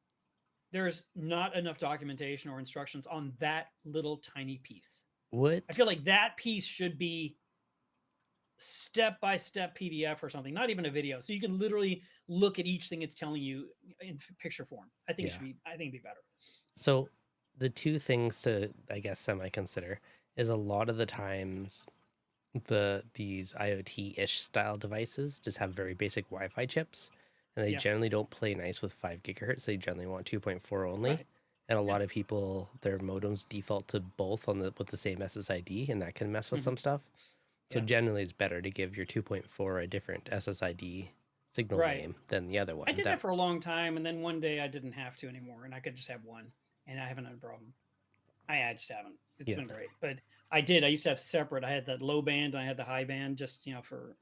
there's not enough documentation or instructions on that little tiny piece. What? I feel like that piece should be step-by-step PDF or something, not even a video. So you can literally look at each thing it's telling you in picture form. I think it'd be better. So the two things to, I guess, semi-consider is a lot of the times these IoT-ish style devices just have very basic Wi-Fi chips, and they Yeah. generally don't play nice with 5 gigahertz. They generally want 2.4 only. Right. And a Yeah. lot of people, their modems default to both with the same SSID, and that can mess with some stuff. So Yeah. generally, it's better to give your 2.4 a different SSID signal Right. name than the other one. I did that for a long time, and then one day I didn't have to anymore, and I could just have one, and I haven't had a problem. I just haven't. It's been great, but I used to have separate. I had the low band and I had the high band, just for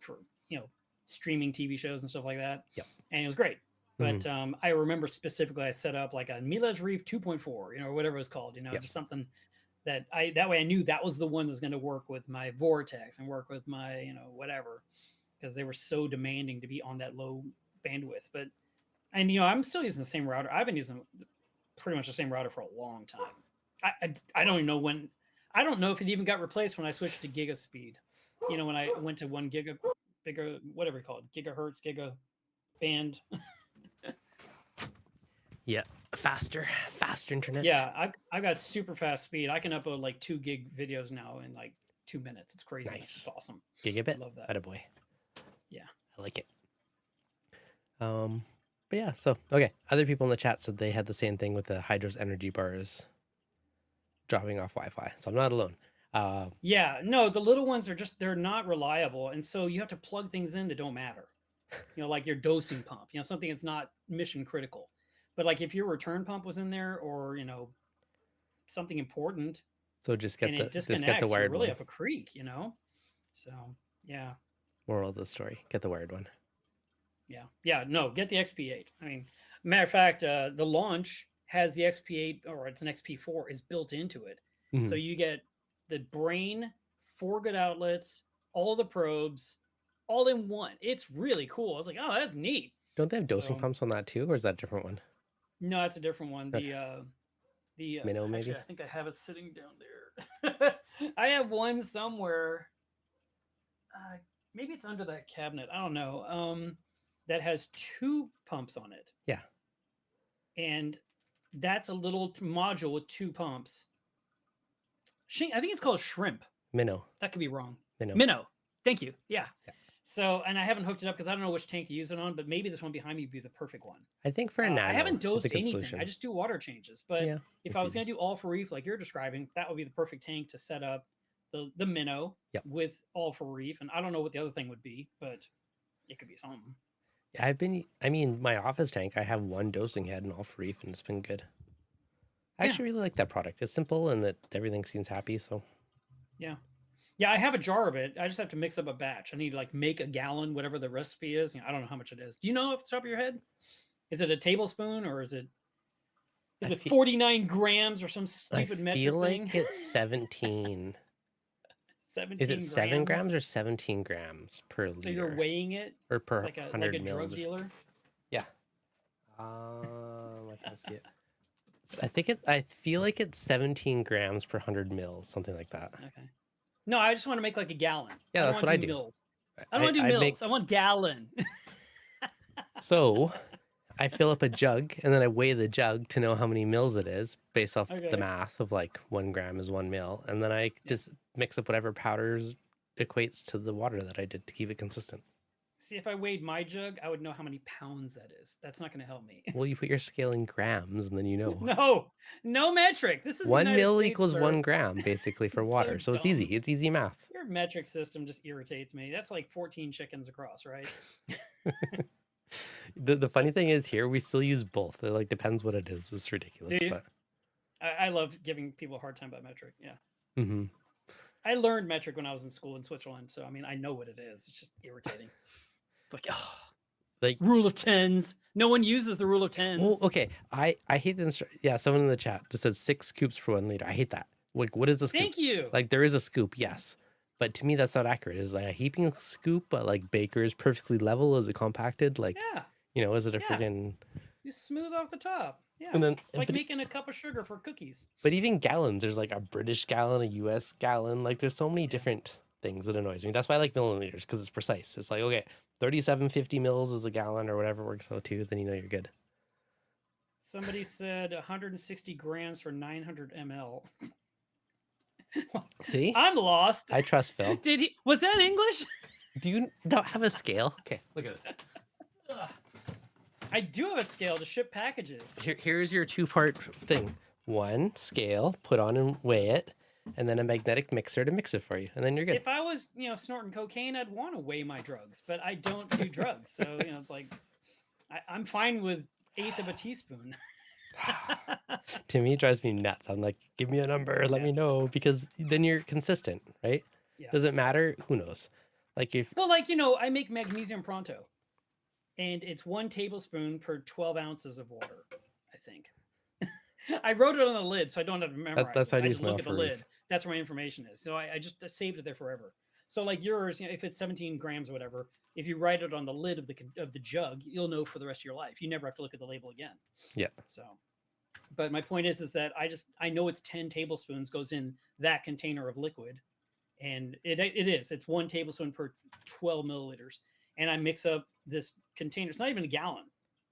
streaming TV shows and stuff like that. Yep. And it was great. But I remember specifically I set up like a Miles Reef 2.4, or whatever it was called, just something that that way I knew that was the one that was going to work with my vortex and work with my, whatever, because they were so demanding to be on that low bandwidth. But, and, I'm still using the same router. I've been using pretty much the same router for a long time. I don't even know when. I don't know if it even got replaced when I switched to giga speed. When I went to 1 giga, bigger, whatever you call it, gigahertz, giga band. Yeah, faster internet. Yeah, I got super fast speed. I can upload like 2 gig videos now in like 2 minutes. It's crazy. Nice. It's awesome. Gigabit. I love that. Attaboy. Yeah, I like it. But yeah, so okay. Other people in the chat said they had the same thing with the Hydros energy bars dropping off Wi-Fi. So I'm not alone. Yeah, no, the little ones are they're not reliable, and so you have to plug things in that don't matter. Like your dosing pump. Something that's not mission critical. But like if your return pump was in there, or something important, so just get the wired you're really one. up a creek. So yeah. Moral of the story: get the wired one. Yeah. No, get the XP8. I mean, matter of fact, the launch has the XP8, or it's an XP4, is built into it. So you get the brain, 4 good outlets, all the probes, all in one. It's really cool. I was like, oh, that's neat. Don't they have dosing pumps on that too, or is that a different one? No, that's a different one. Okay. The Minnow, maybe? actually, I think I have it sitting down there. I have one somewhere. Maybe it's under that cabinet. I don't know. That has 2 pumps on it. Yeah. And that's a little module with 2 pumps. I think it's called Shrimp. Minnow. That could be wrong. Minnow. Minnow. Thank you. Yeah. So, and I haven't hooked it up because I don't know which tank to use it on, but maybe this one behind me would be the perfect one. I think for now, I haven't dosed anything. Solution. I just do water changes. But if I was going to do all for Reef like you're describing, that would be the perfect tank to set up the minnow with all for Reef. And I don't know what the other thing would be, but it could be something. My office tank, I have 1 dosing head and all for Reef, and it's been good. I actually really like that product. It's simple and that everything seems happy. So yeah, I have a jar of it. I just have to mix up a batch. I need to like make a gallon, whatever the recipe is. I don't know how much it is. Do you know off the top of your head? Is it a tablespoon, or is it 49 grams or some stupid metric thing? I feel like it's 17. 17 Is it 7 grams or 17 grams per liter? So you're weighing it, or per like 100 like a mils? drug dealer? Yeah. I can see it. I feel like it's 17 grams per 100 mils, something like that. Okay. No, I just want to make like a gallon. Yeah, that's what I do. Mils. I don't want to do mils. I want gallon. So I fill up a jug and then I weigh the jug to know how many mils it is based off the math of like 1 gram is 1 mil. And then I just mix up whatever powders equates to the water that I did to keep it consistent. See, if I weighed my jug, I would know how many pounds that is. That's not going to help me. Well, you put your scale in grams and then you know. No metric. This is 1 mil equals 1 gram basically for water. So it's easy. It's easy math. Your metric system just irritates me. That's like 14 chickens across, right? The funny thing is here we still use both. It like depends what it is. It's ridiculous. But I love giving people a hard time about metric. Yeah. Mm-hmm. I learned metric when I was in school in Switzerland, so I mean I know what it is. It's just irritating. It's like, like rule of tens. No one uses the rule of tens. Well, okay. I hate the someone in the chat just said 6 scoops per 1 liter. I hate that. Like, what is the scoop? Thank you. Like, there is a scoop, yes. But to me, that's not accurate. It's like a heaping scoop, but like Baker's perfectly level. Is it compacted? Like, is it a freaking... You smooth off the top. Yeah. And then, like making a cup of sugar for cookies. But even gallons, there's like a British gallon, a US gallon. Like, there's so many different things that annoys me. That's why I like milliliters, because it's precise. It's like, okay, 3750 mils is a gallon or whatever works out too. Then you're good. Somebody said 160 grams for 900 ml. See? I'm lost. I trust Phil. Was that English? Do you not have a scale? Okay, look at this. I do have a scale to ship packages. Here's your two-part thing. One, scale, put on and weigh it, and then a magnetic mixer to mix it for you, and then you're good. If I was, snorting cocaine, I'd want to weigh my drugs, but I don't do drugs. So, it's like, I'm fine with 1/8 of a teaspoon. To me, it drives me nuts. I'm like, give me a number, let me know, because then you're consistent, right? Yeah. Does it matter? Who knows? Like if Well, I make magnesium pronto, and it's 1 tablespoon per 12 ounces of water, I think. I wrote it on the lid, so I don't have to memorize that's it. how I I do just look at the for lid. Reef. That's where my information is. So I just saved it there forever. So like yours, if it's 17 grams or whatever, if you write it on the lid of the jug, you'll know for the rest of your life. You never have to look at the label again. Yeah. So, but my point is that I know it's 10 tablespoons goes in that container of liquid, and it's 1 tablespoon per 12 milliliters, and I mix up this container. It's not even a gallon.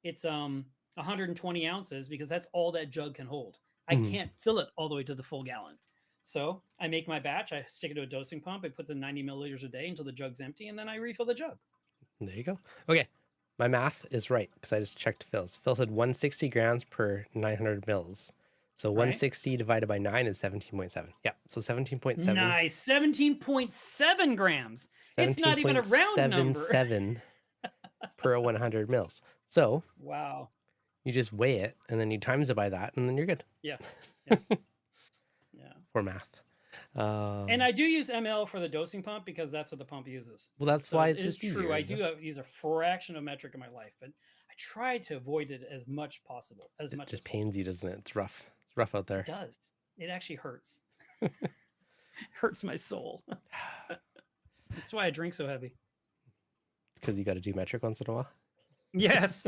It's 120 ounces because that's all that jug can hold. I can't fill it all the way to the full gallon. So I make my batch, I stick it to a dosing pump, it puts in 90 milliliters a day until the jug's empty, and then I refill the jug. There you go. Okay. My math is right because I just checked Phil's. Phil said 160 grams per 900 mils. So 160 divided by 9 is 17.7. Yeah. So 17.7. Nice. 17.7 grams. It's not even a round number. 17.77 per 100 mils. So wow. You just weigh it and then you times it by that and then you're good. Yeah. Yeah. For math. And I do use ml for the dosing pump because that's what the pump uses. Well, that's why it's just true. easier, I do use a fraction of metric in my life, but I try to avoid it as much possible. It just pains you, doesn't it? It's rough. It's rough out there. It does. It actually hurts. Hurts my soul. That's why I drink so heavy. Because you got to do metric once in a while. Yes.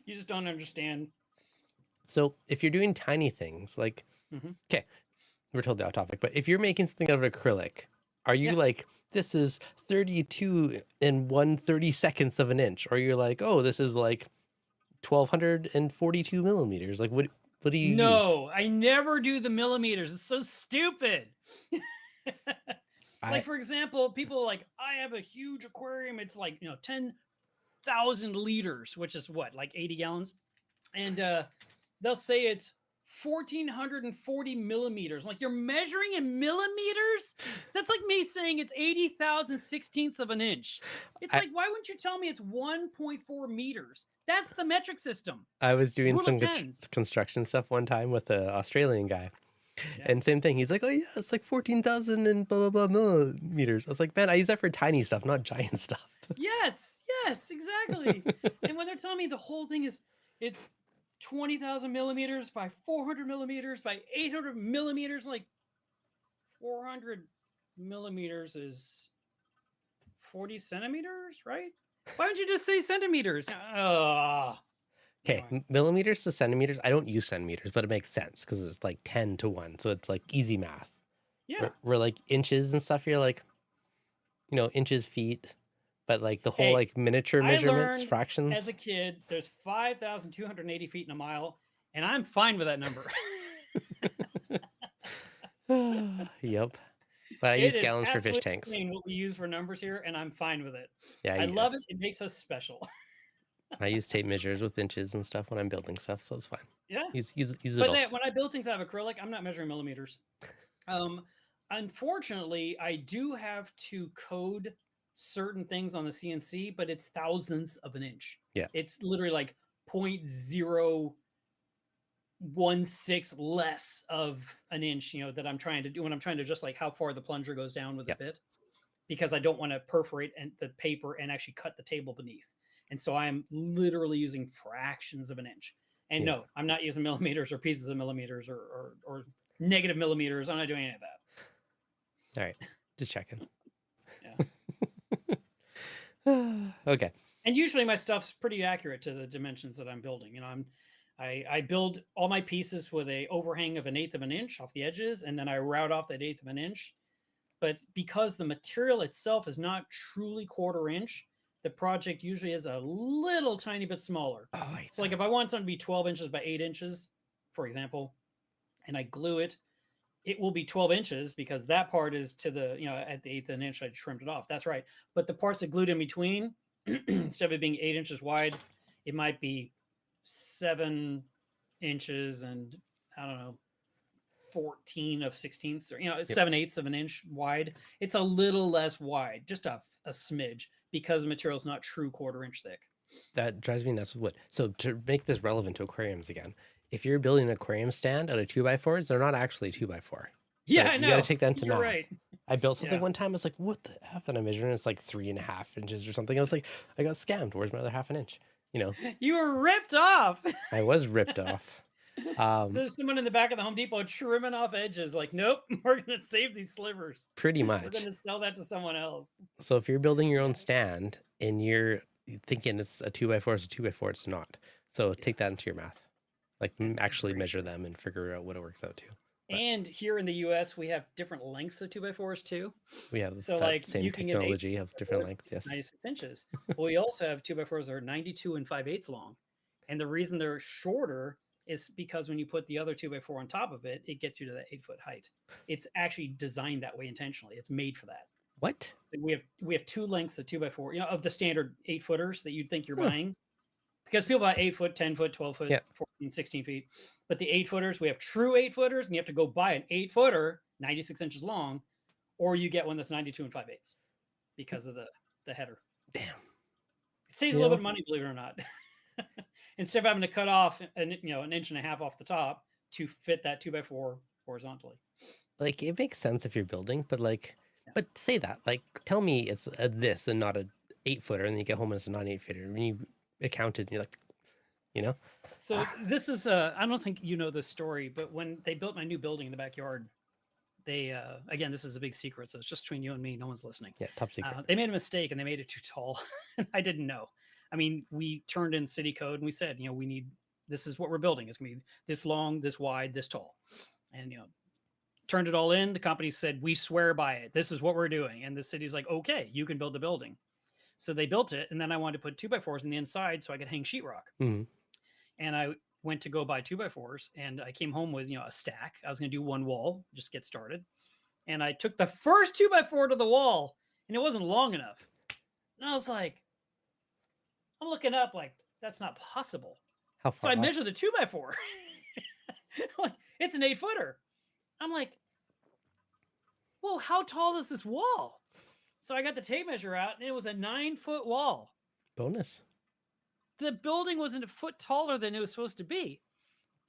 You just don't understand. So if you're doing tiny things like, okay, we're totally off topic, but if you're making something out of acrylic, are you like, this is 32 and 1/32 of an inch? Or you're like, oh, this is like 1242 millimeters. Like, what do you use? No, I never do the millimeters. It's so stupid. Like, for example, people are like, I have a huge aquarium. It's like, 10,000 liters, which is what, like 80 gallons? And they'll say it's 1,440 millimeters. Like, you're measuring in millimeters? That's like me saying it's 80,000/16 of an inch. It's like, why wouldn't you tell me it's 1.4 meters? That's the metric system. I was doing Rule some of tens. construction stuff one time with an Australian guy. And same thing. He's like, oh, yeah, it's like 14,000 and blah, blah, blah millimeters. I was like, man, I use that for tiny stuff, not giant stuff. Yes, exactly. And when they're telling me the whole thing is, it's 20,000 millimeters by 400 millimeters by 800 millimeters, like 400 millimeters is 40 centimeters, right? Why don't you just say centimeters? Okay, millimeters to centimeters. I don't use centimeters, but it makes sense because it's like 10 to 1. So it's like easy math. Yeah. We're like inches and stuff. You're like, inches, feet. But like the whole like miniature measurements, fractions. As a kid, there's 5,280 feet in a mile, and I'm fine with that number. Yep. But I use gallons for fish tanks. What we use for numbers here, and I'm fine with it. Yeah, I love it. It makes us special. I use tape measures with inches and stuff when I'm building stuff, so it's fine. Yeah. Use it but all. When I build things out of acrylic, I'm not measuring millimeters. Unfortunately, I do have to code certain things on the CNC, but it's thousandths of an inch. Yeah. It's literally like 0.016 less of an inch, that I'm trying to do when I'm trying to just like how far the plunger goes down with the bit, because I don't want to perforate the paper and actually cut the table beneath. And so I'm literally using fractions of an inch. And no, I'm not using millimeters or pieces of millimeters or negative millimeters. I'm not doing any of that. All right. Just checking. Yeah. Okay. And usually my stuff's pretty accurate to the dimensions that I'm building. I build all my pieces with a overhang of 1/8 of an inch off the edges, and then I route off that 1/8 of an inch. But because the material itself is not truly 1/4 inch, the project usually is a little tiny bit smaller. So like if I want something to be 12 inches by 8 inches, for example, and I glue it, it will be 12 inches because that part is to the, at the 1/8 of an inch, I trimmed it off. That's right. But the parts that glued in between, instead of it being 8 inches wide, it might be 7 inches and I don't know, 14 of 16ths, or Yep. 7/8 of an inch wide. It's a little less wide, just a smidge, because the material is not true 1/4 inch thick. That drives me nuts with wood. So to make this relevant to aquariums again, if you're building an aquarium stand out of 2x4s, they're not actually 2x4. Yeah, So I you got to know. take that into You're math. right. I built something Yeah. one time. I was like, what the F? And I measured, and it's like 3.5 inches or something. I was like, I got scammed. Where's my other half an inch? You know, You were ripped off. I was ripped off. There's someone in the back of the Home Depot trimming off edges. Like, nope, we're gonna save these slivers. Pretty We're much. gonna sell that to someone else. So if you're building your own stand and you're thinking it's a 2x4, it's a 2x4, it's not. So take that into your math. Like actually measure them and figure out what it works out to. But And here in the US, we have different lengths of 2x4s too. we have So that like same you can get 8 technology of different 2x4s, lengths. Yes. 96 inches. Well, we also have 2x4s that are 92 and 5/8 long. And the reason they're shorter is because when you put the other 2x4 on top of it, it gets you to that 8-foot height. It's actually designed that way intentionally. It's made for that. What? We have 2 lengths of 2x4, of the standard 8-footers that you'd think you're Huh. buying. Because people buy 8 foot, 10 foot, 12 foot, Yeah. 14, 16 feet. But the 8-footers, we have true 8-footers, and you have to go buy an 8-footer, 96 inches long, or you get one that's 92 and 5/8 because of the header. Damn. It saves a little bit of money, believe it or not. Instead of having to cut off an inch and a half off the top to fit that 2x4 horizontally. Like it makes sense if you're building, but like, Yeah. but say that, like, tell me it's a this and not a 8-footer, and then you get home and it's a non-8-footer. When you account it, and you're like, So this is I don't think you know this story, but when they built my new building in the backyard, they again, this is a big secret, so it's just between you and me. No one's listening. yeah, top secret. They made a mistake and they made it too tall. I didn't know. I mean, we turned in city code and we said, we need, this is what we're building. It's gonna be this long, this wide, this tall, and turned it all in. The company said, we swear by it. This is what we're doing. And the city's like, okay, you can build the building. So they built it, and then I wanted to put 2x4s in the inside so I could hang sheetrock. Mhm. And I went to go buy 2x4s, and I came home with a stack. I was going to do one wall, just get started. And I took the first 2x4 to the wall, and it wasn't long enough. And I was like, I'm looking up like, that's not possible. How So far I off? measured the 2x4. Like, it's an 8-footer. I'm like, well, how tall is this wall? So I got the tape measure out, and it was a 9-foot wall. Bonus. The building wasn't a foot taller than it was supposed to be.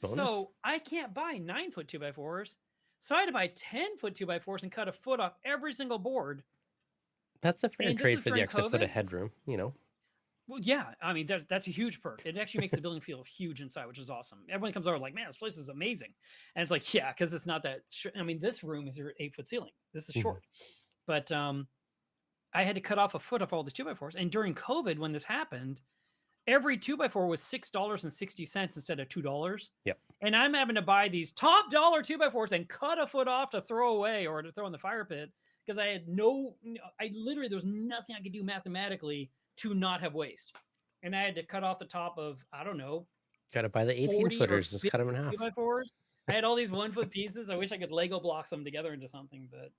Bonus. So I can't buy 9-foot 2x4s. So I had to buy 10-foot 2x4s and cut a foot off every single board. That's a fair And this trade was for the during extra foot of COVID? headroom, Well, yeah, I mean, that's a huge perk. It actually makes the building feel huge inside, which is awesome. Everyone comes over like, man, this place is amazing. And it's like, yeah, because it's not that I mean, this room is your 8-foot ceiling. This is Mhm. short. But I had to cut off a foot of all the 2x4s. And during COVID, when this happened, every 2x4 was $6.60 instead of $2. Yep. And I'm having to buy these top dollar 2x4s and cut a foot off to throw away or to throw in the fire pit because I had there was nothing I could do mathematically to not have waste. And I had to cut off the top of, I don't know, Got to buy the 18-footers. Just cut them in half. 2x4s. I had all these 1-foot pieces. I wish I could Lego block them together into something, but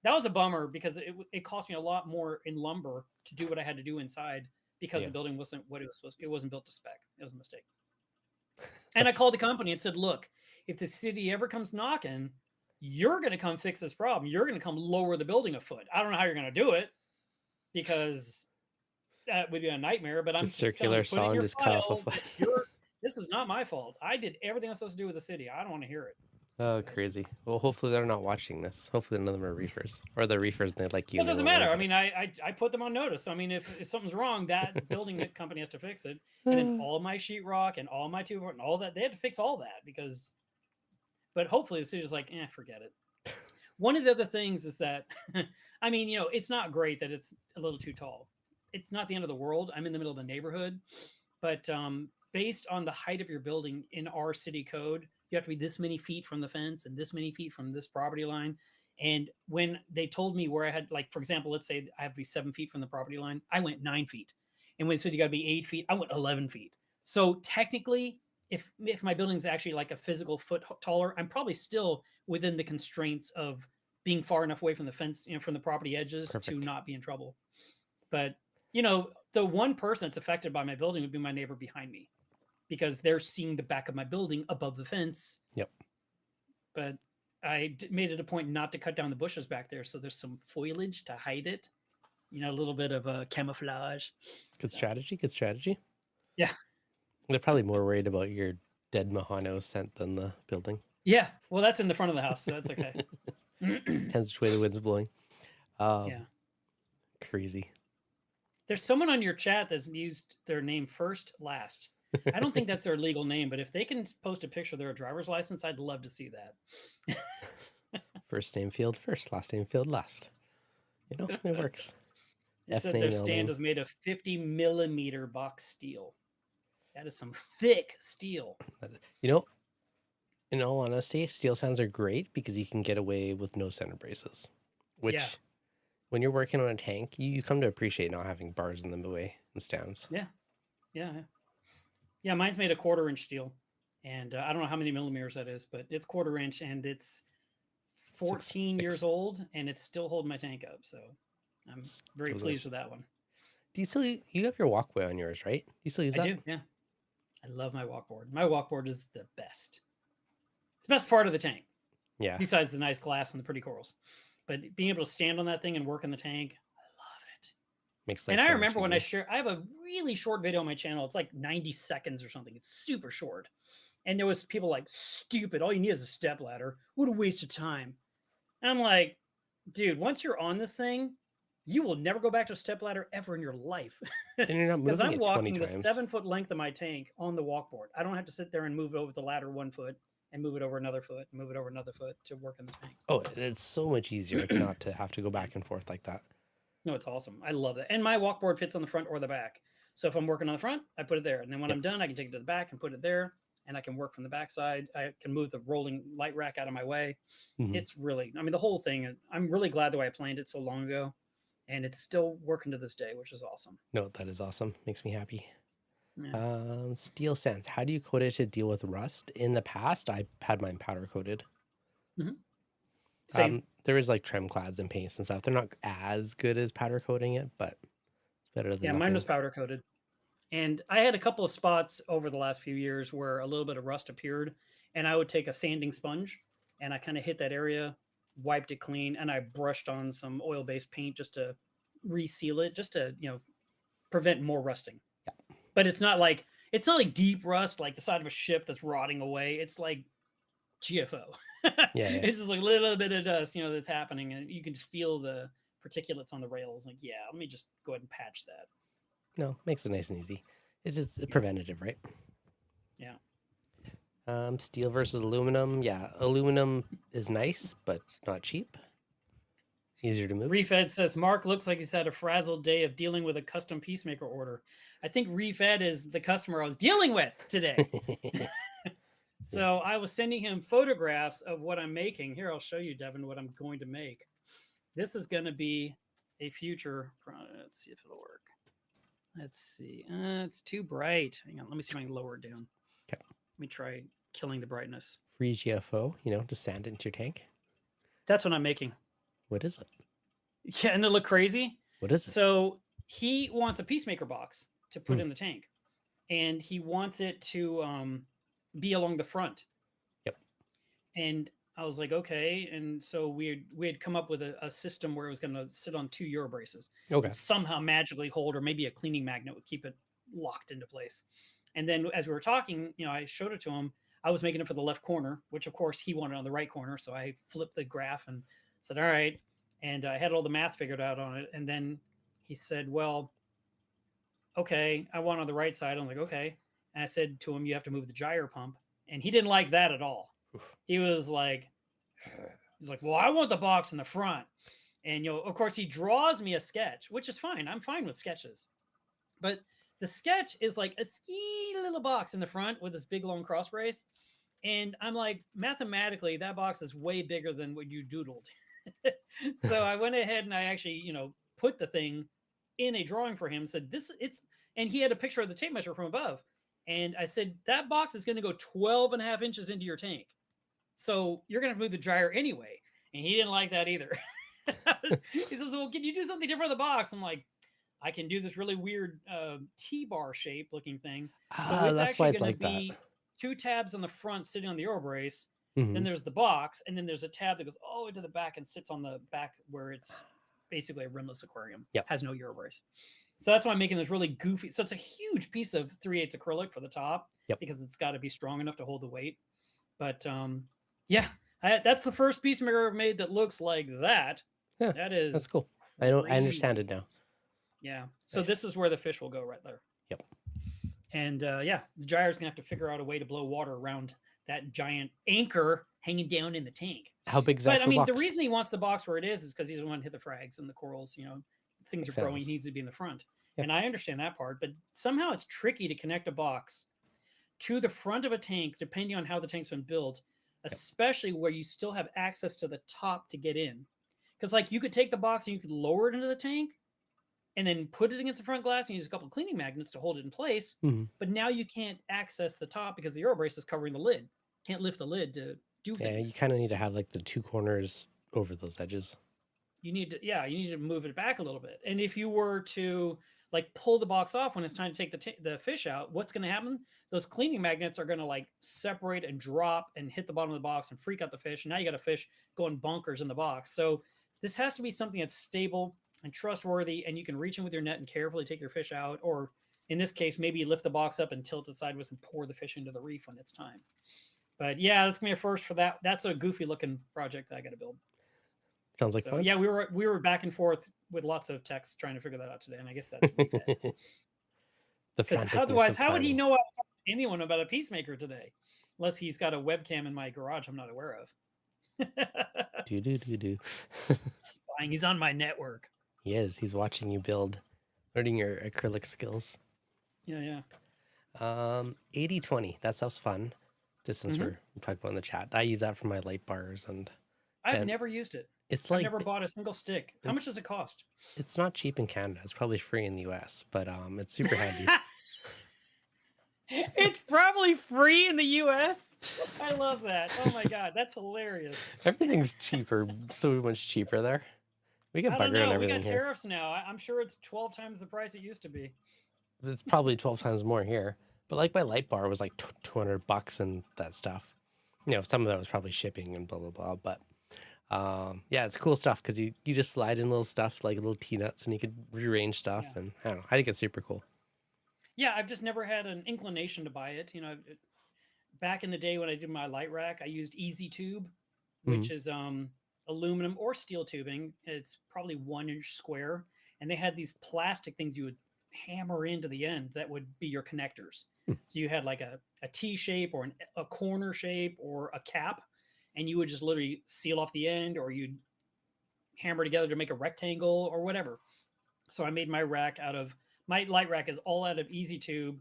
that was a bummer because it cost me a lot more in lumber to do what I had to do inside because the building wasn't what it was supposed to. It wasn't built to spec. It was a mistake. And I called the company and said, look, if the city ever comes knocking, you're going to come fix this problem. You're going to come lower the building a foot. I don't know how you're going to do it because that would be a nightmare, but I'm Just circular saw and just cut off a foot. This is not my fault. I did everything I'm supposed to do with the city. I don't want to hear it. Oh, crazy. Well, hopefully they're not watching this. Hopefully none of them are reefers. Or they're reefers and they like you. Well, it doesn't matter. I mean, I put them on notice. So, I mean, if something's wrong, that building company has to fix it. And then all my sheetrock and all my tube and all that, they had to fix all that because, but hopefully the city's like, forget it. One of the other things is that, I mean, it's not great that it's a little too tall. It's not the end of the world. I'm in the middle of a neighborhood, but based on the height of your building in our city code, you have to be this many feet from the fence and this many feet from this property line. And when they told me where I had, like, for example, let's say I have to be 7 feet from the property line, I went 9 feet. And when they said you got to be 8 feet, I went 11 feet. So technically, if my building is actually like a physical foot taller, I'm probably still within the constraints of being far enough away from the fence, from the property edges to not be in trouble. But, the one person that's affected by my building would be my neighbor behind me, because they're seeing the back of my building above the fence. Yep. But I made it a point not to cut down the bushes back there, so there's some foliage to hide it. You know, a little bit of a camouflage. Good So, strategy. Good strategy. yeah. They're probably more worried about your dead Mahano scent than the building. Yeah. Well, that's in the front of the house, so that's okay. Depends which way the wind's blowing. Yeah. Crazy. There's someone on your chat that's used their name first, last. I don't think that's their legal name, but if they can post a picture of their driver's license, I'd love to see that. First name field first, last name field last. You know, it works. They said their stand is made of 50mm box steel. That is some thick steel. You know, in all honesty, steel stands are great because you can get away with no center braces, which when you're working on a tank, you come to appreciate not having bars in the way and stands. Yeah, mine's made of 1/4-inch steel, and I don't know how many millimeters that is, but it's 1/4 inch, and it's 14 years old, and it's still holding my tank up. So I'm very pleased with that one. Do you still you have your walkway on yours, right? Do you still use that? I do, yeah. I love my walkboard. My walkboard is the best. It's the best part of the tank. Yeah. Besides the nice glass and the pretty corals, but being able to stand on that thing and work in the tank, I love it. Makes and I remember when I have a really short video on my channel. It's like 90 seconds or something. It's super short. And there was people like, stupid. All you need is a step ladder. What a waste of time. And I'm like, dude, once you're on this thing, you will never go back to a step ladder ever in your life. And you're not moving Because I'm it walking 20 the times. 7-foot length of my tank on the walkboard. I don't have to sit there and move over the ladder 1 foot and move it over another foot and move it over another foot to work in the tank. Oh, it's so much easier not to have to go back and forth like that. No, it's awesome. I love it. And my walkboard fits on the front or the back. So if I'm working on the front, I put it there. And then when I'm done, I can take it to the back and put it there. And I can work from the backside. I can move the rolling light rack out of my way. It's really, I mean, the whole thing, I'm really glad the way I planned it so long ago. And it's still working to this day, which is awesome. No, that is awesome. Makes me happy. Yeah. Steel sands. How do you coat it to deal with rust? In the past, I had mine powder coated. Same. There is like trim clads and paints and stuff. They're not as good as powder coating it, but it's better than nothing. Mine was powder coated. And I had a couple of spots over the last few years where a little bit of rust appeared, and I would take a sanding sponge and I kind of hit that area, wiped it clean, and I brushed on some oil-based paint just to reseal it, just to, prevent more rusting. Yeah. But it's not like deep rust, like the side of a ship that's rotting away. It's like GFO. It's just like a little bit of dust, that's happening, and you can just feel the particulates on the rails. Like, let me just go ahead and patch that. No, makes it nice and easy. It's just preventative, right? Yeah. Steel versus aluminum. Yeah, aluminum is nice, but not cheap. Easier to move. Reef Ed says, Mark looks like he's had a frazzled day of dealing with a custom peacemaker order. I think Reef Ed is the customer I was dealing with today. So I was sending him photographs of what I'm making. Here, I'll show you, Devin, what I'm going to make. This is going to be a future. Let's see if it'll work. Let's see. It's too bright. Hang on. Let me see if I can lower it down. Okay. Let me try killing the brightness. Free GFO, to sand it into your tank. That's what I'm making. What is it? Yeah, and it look crazy. What is it? So he wants a peacemaker box to put in the tank, and he wants it to be along the front. Yep. And I was like, okay. And so we had come up with a system where it was going to sit on 2 Euro braces. Okay. And somehow magically hold, or maybe a cleaning magnet would keep it locked into place. And then as we were talking, I showed it to him. I was making it for the left corner, which of course he wanted on the right corner. So I flipped the graph and said, all right. And I had all the math figured out on it. And then he said, well, okay, I want on the right side. I'm like, okay. And I said to him, you have to move the gyro pump. And he didn't like that at all. He was like, well, I want the box in the front. And, of course, he draws me a sketch, which is fine. I'm fine with sketches. But the sketch is like a ski little box in the front with this big, long cross brace. And I'm like, mathematically, that box is way bigger than what you doodled. So I went ahead and I actually, put the thing in a drawing for him and said, and he had a picture of the tape measure from above. And I said, that box is going to go 12.5 inches into your tank. So you're going to move the dryer anyway. And he didn't like that either. He says, well, can you do something different with the box? I'm like, I can do this really weird T-bar shape looking thing. So it's That's why actually it's going to like that. be two tabs on the front sitting on the aero brace. Hmm. Then there's the box, and then there's a tab that goes all the way to the back and sits on the back where it's basically a rimless aquarium. Yep. Has no aero brace. So that's why I'm making this really goofy. So it's a huge piece of 3/8 acrylic for the top Yep. because it's got to be strong enough to hold the weight. But yeah, that's the first piece I've ever made that looks like that. Yeah, That is that's cool. I understand it now. Yeah. So Nice. this is where the fish will go right there. Yep. And yeah, the gyre's gonna have to figure out a way to blow water around that giant anchor hanging down in the tank. How big is But that? I mean, the reason he wants the box where it is because he doesn't want to hit the frags and the corals. You know, things Makes are growing. sense. He needs to be in the front. Yep. And I understand that part. But somehow it's tricky to connect a box to the front of a tank, depending on how the tank's been built, especially where you still have access to the top to get in. Because like you could take the box and you could lower it into the tank and then put it against the front glass and use a couple of cleaning magnets to hold it in place. Mm-hmm. But now you can't access the top because the aero brace is covering the lid. Can't lift the lid to do things. Yeah, you kind of need to have like the two corners over those edges. You need to move it back a little bit. And if you were to like pull the box off when it's time to take the fish out, what's going to happen? Those cleaning magnets are going to like separate and drop and hit the bottom of the box and freak out the fish. And now you got a fish going bonkers in the box. So this has to be something that's stable and trustworthy, and you can reach in with your net and carefully take your fish out. Or in this case, maybe you lift the box up and tilt it sideways and pour the fish into the reef when it's time. But yeah, that's gonna be a first for that. That's a goofy looking project that I got to build. Sounds like fun. Yeah, we were back and forth with lots of texts trying to figure that out today, and I guess that's because otherwise, how would he know anyone about a peacemaker today, unless he's got a webcam in my garage I'm not aware of. do. Spying. He's on my network. He is. He's watching you build, learning your acrylic skills. Yeah. 80/20. That stuff's fun. Distance we're talking about in the chat. I use that for my light bars, and I've never used it. It's I've never bought a single stick. How much does it cost? It's not cheap in Canada. It's probably free in the US, but it's super handy. It's probably free in the US. I love that. Oh my god, that's hilarious. Everything's cheaper, so much cheaper there. We get bugger and everything. We got tariffs now. I'm sure it's 12 times the price it used to be. It's probably 12 times more here. But like my light bar was like $200 and that stuff. You know, some of that was probably shipping and blah blah blah. But yeah, it's cool stuff because you just slide in little stuff like little T-nuts and you could rearrange stuff. Yeah. And I don't know, I think it's super cool. Yeah, I've just never had an inclination to buy it. You know, back in the day when I did my light rack, I used Easy Tube, which is aluminum or steel tubing. It's probably 1 inch square, and they had these plastic things you would hammer into the end that would be your connectors. So you had like a T shape or a corner shape or a cap, and you would just literally seal off the end, or you'd hammer together to make a rectangle or whatever. So I made my rack out of, my light rack is all out of Easy Tube,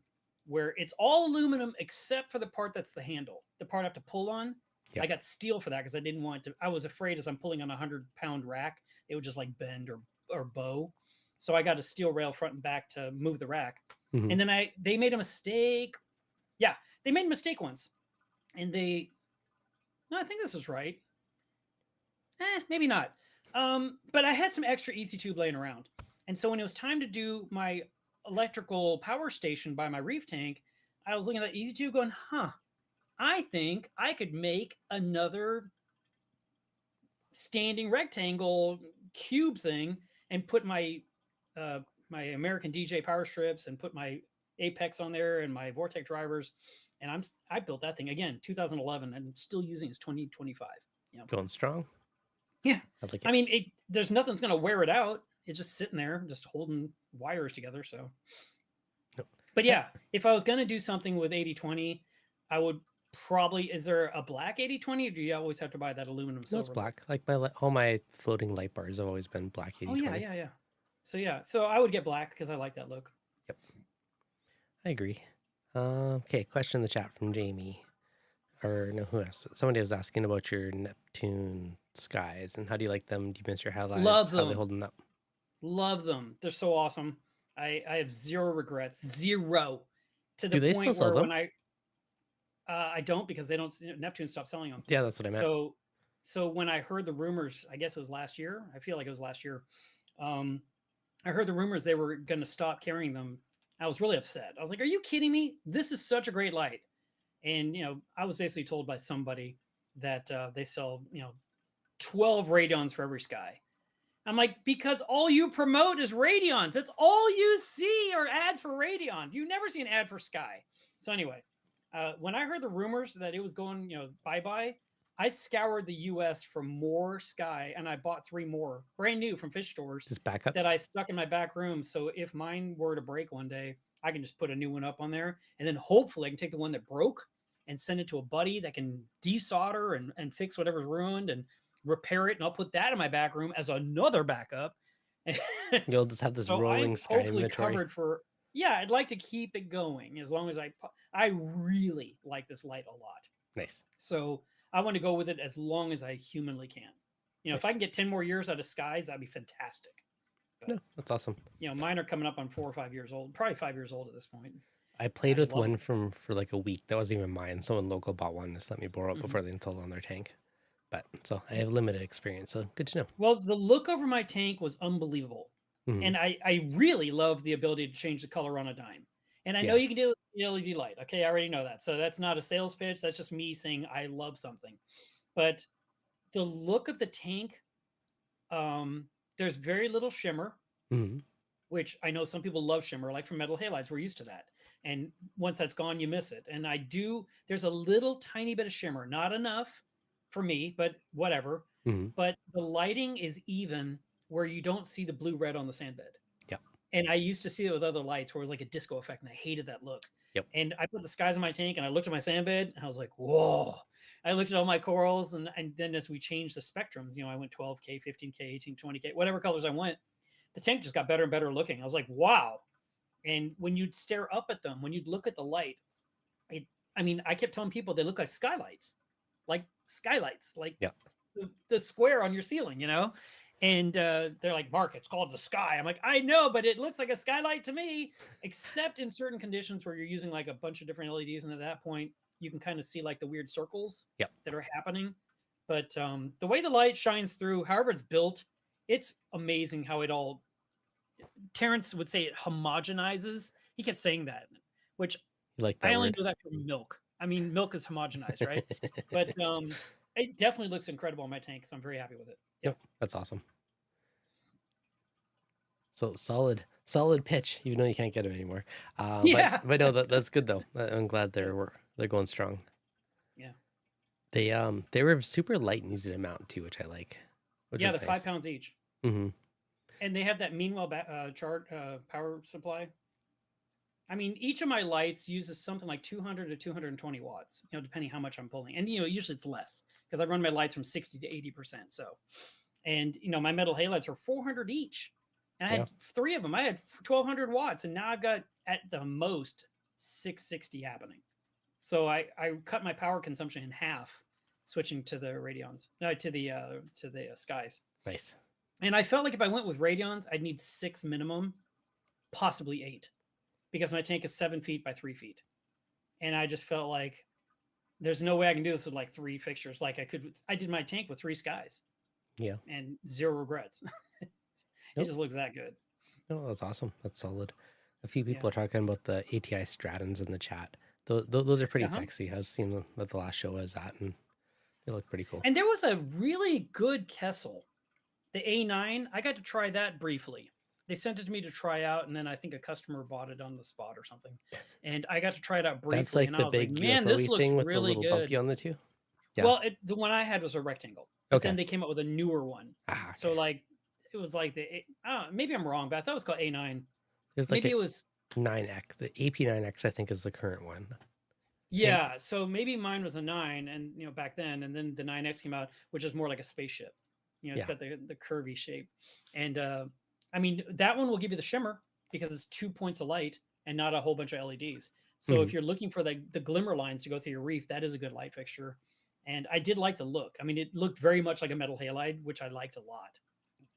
where it's all aluminum except for the part that's the handle, the part I have to pull on. Yep. I got steel for that because I didn't want to. I was afraid as I'm pulling on a 100-pound rack, it would just like bend or bow. So I got a steel rail front and back to move the rack. And then they made a mistake. Yeah, they made a mistake once, and I think this is right. Maybe not. But I had some extra Easy Tube laying around, and so when it was time to do my electrical power station by my reef tank, I was looking at that Easy Tube going, I think I could make another standing rectangle cube thing and put my my American DJ power strips and put my Apex on there and my Vortex drivers. And I built that thing again, 2011, and I'm still using it. It's 2025. You know? Going strong. Yeah. I mean, there's nothing's going to wear it out. It's just sitting there, just holding wires together. So, but yeah, if I was going to do something with 80/20, I would probably, is there a black 80/20 or do you always have to buy that aluminum silver? No, it's black. Like all my floating light bars have always been black 80/20. Oh yeah. So I would get black because I like that look. Yep. I agree. Okay, question in the chat from Jamie. Or no, who else? Somebody was asking about your Neptune skies and how do you like them? Do you miss your highlights? Love them. How are they holding up? Love them. They're so awesome. I have zero regrets. Zero. To the do they point still sell where them? when I don't, because they don't, Neptune stopped selling them. Yeah, that's what I meant. So when I heard the rumors, I guess it was last year. I feel like it was last year. I heard the rumors they were going to stop carrying them. I was really upset. I was like, "Are you kidding me? This is such a great light." And I was basically told by somebody that they sell 12 radions for every sky. I'm like, because all you promote is radions. That's all you see are ads for radions. You never see an ad for sky. So anyway, when I heard the rumors that it was going, bye bye, I scoured the U.S. for more sky, and I bought 3 more, brand new from fish stores, Just that backups. I stuck in my back room. So if mine were to break one day, I can just put a new one up on there, and then hopefully I can take the one that broke and send it to a buddy that can desolder and fix whatever's ruined and repair it, and I'll put that in my back room as another backup. You'll just have this So rolling I'm sky hopefully inventory. covered for. Yeah, I'd like to keep it going as long as I really like this light a lot. Nice. So I want to go with it as long as I humanly can. If I Nice. can get 10 more years out of skies, that'd be fantastic. But No, that's awesome. mine are coming up on 4 or 5 years old, probably 5 years old at this point. I played just with love one 'em. for like a week. That wasn't even mine. Someone local bought one, just let me borrow it Mhm. before they installed it on their tank. But so I have limited experience, so good to know. Well, the look over my tank was unbelievable. Mhm. And I really love the ability to change the color on a dime. And I know Yeah. you can do it with the LED light. Okay, I already know that. So that's not a sales pitch. That's just me saying I love something. But the look of the tank, there's very little shimmer, Mhm. which I know some people love shimmer, like from metal halides. We're used to that. And once that's gone, you miss it. And there's a little tiny bit of shimmer, not enough for me, but whatever. Mhm. But the lighting is even where you don't see the blue red on the sand bed. Yep. And I used to see it with other lights where it was like a disco effect, and I hated that look. Yep. And I put the skies in my tank, and I looked at my sand bed, and I was like, whoa. I looked at all my corals, and then as we changed the spectrums, I went 12K, 15K, 18, 20K, whatever colors I went, the tank just got better and better looking. I was like, wow. And when you'd stare up at them, when you'd look at the light, I kept telling people they look like skylights, like Yep. the square on your ceiling, And they're like, Mark, it's called the sky. I'm like, I know, but it looks like a skylight to me, except in certain conditions where you're using like a bunch of different LEDs. And at that point, you can kind of see like the weird circles Yep. that are happening. But the way the light shines through, however it's built, it's amazing how it all, Terrence would say it homogenizes. He kept saying that, which You like I that only word? know that from milk. I mean, milk is homogenized, right? But it definitely looks incredible in my tank, so I'm very happy with it. Yeah. No, that's awesome. So solid pitch, even though you can't get them anymore. Yeah. But no, that's good though. I'm glad they're going strong. Yeah. They were super light and easy to mount too, which I like. Which Yeah, is they're nice. 5 pounds each. Mm-hmm. And they have that meanwhile chart power supply. I mean, each of my lights uses something like 200 to 220 watts, depending how much I'm pulling. And, usually it's less because I run my lights from 60 to 80%. So, and, my metal halides are 400 each. And I had 3 of them. I had 1,200 watts. And now I've got at the most 660 happening. So I cut my power consumption in half, switching to the radions, to the skies. Nice. And I felt like if I went with radions, I'd need 6 minimum, possibly 8, because my tank is 7 feet by 3 feet. And I just felt like there's no way I can do this with like 3 fixtures. Like I did my tank with 3 skies. Yeah. And 0 regrets. It just looks that good. No, that's awesome. That's solid. A few people are talking about the ATI Stratons in the chat. Those are pretty sexy. I was seeing what the last show was at, and they look pretty cool. And there was a really good Kessel, the A9. I got to try that briefly. They sent it to me to try out, and then I think a customer bought it on the spot or something. And I got to try it out briefly. That's like and the I was big like, man, this looks thing with really the little good. bumpy on the two. Yeah. Well, the one I had was a rectangle. But then they came up with a newer one. Okay. So like it was like maybe I'm wrong, but I thought it was called A9. There's like maybe it was 9X. The AP9X I think is the current one. Yeah, so maybe mine was a 9, and back then, and then the 9X came out, which is more like a spaceship. It's got the curvy shape, and I mean that one will give you the shimmer because it's 2 points of light and not a whole bunch of LEDs. So if you're looking for the glimmer lines to go through your reef, that is a good light fixture. And I did like the look. I mean, it looked very much like a metal halide, which I liked a lot.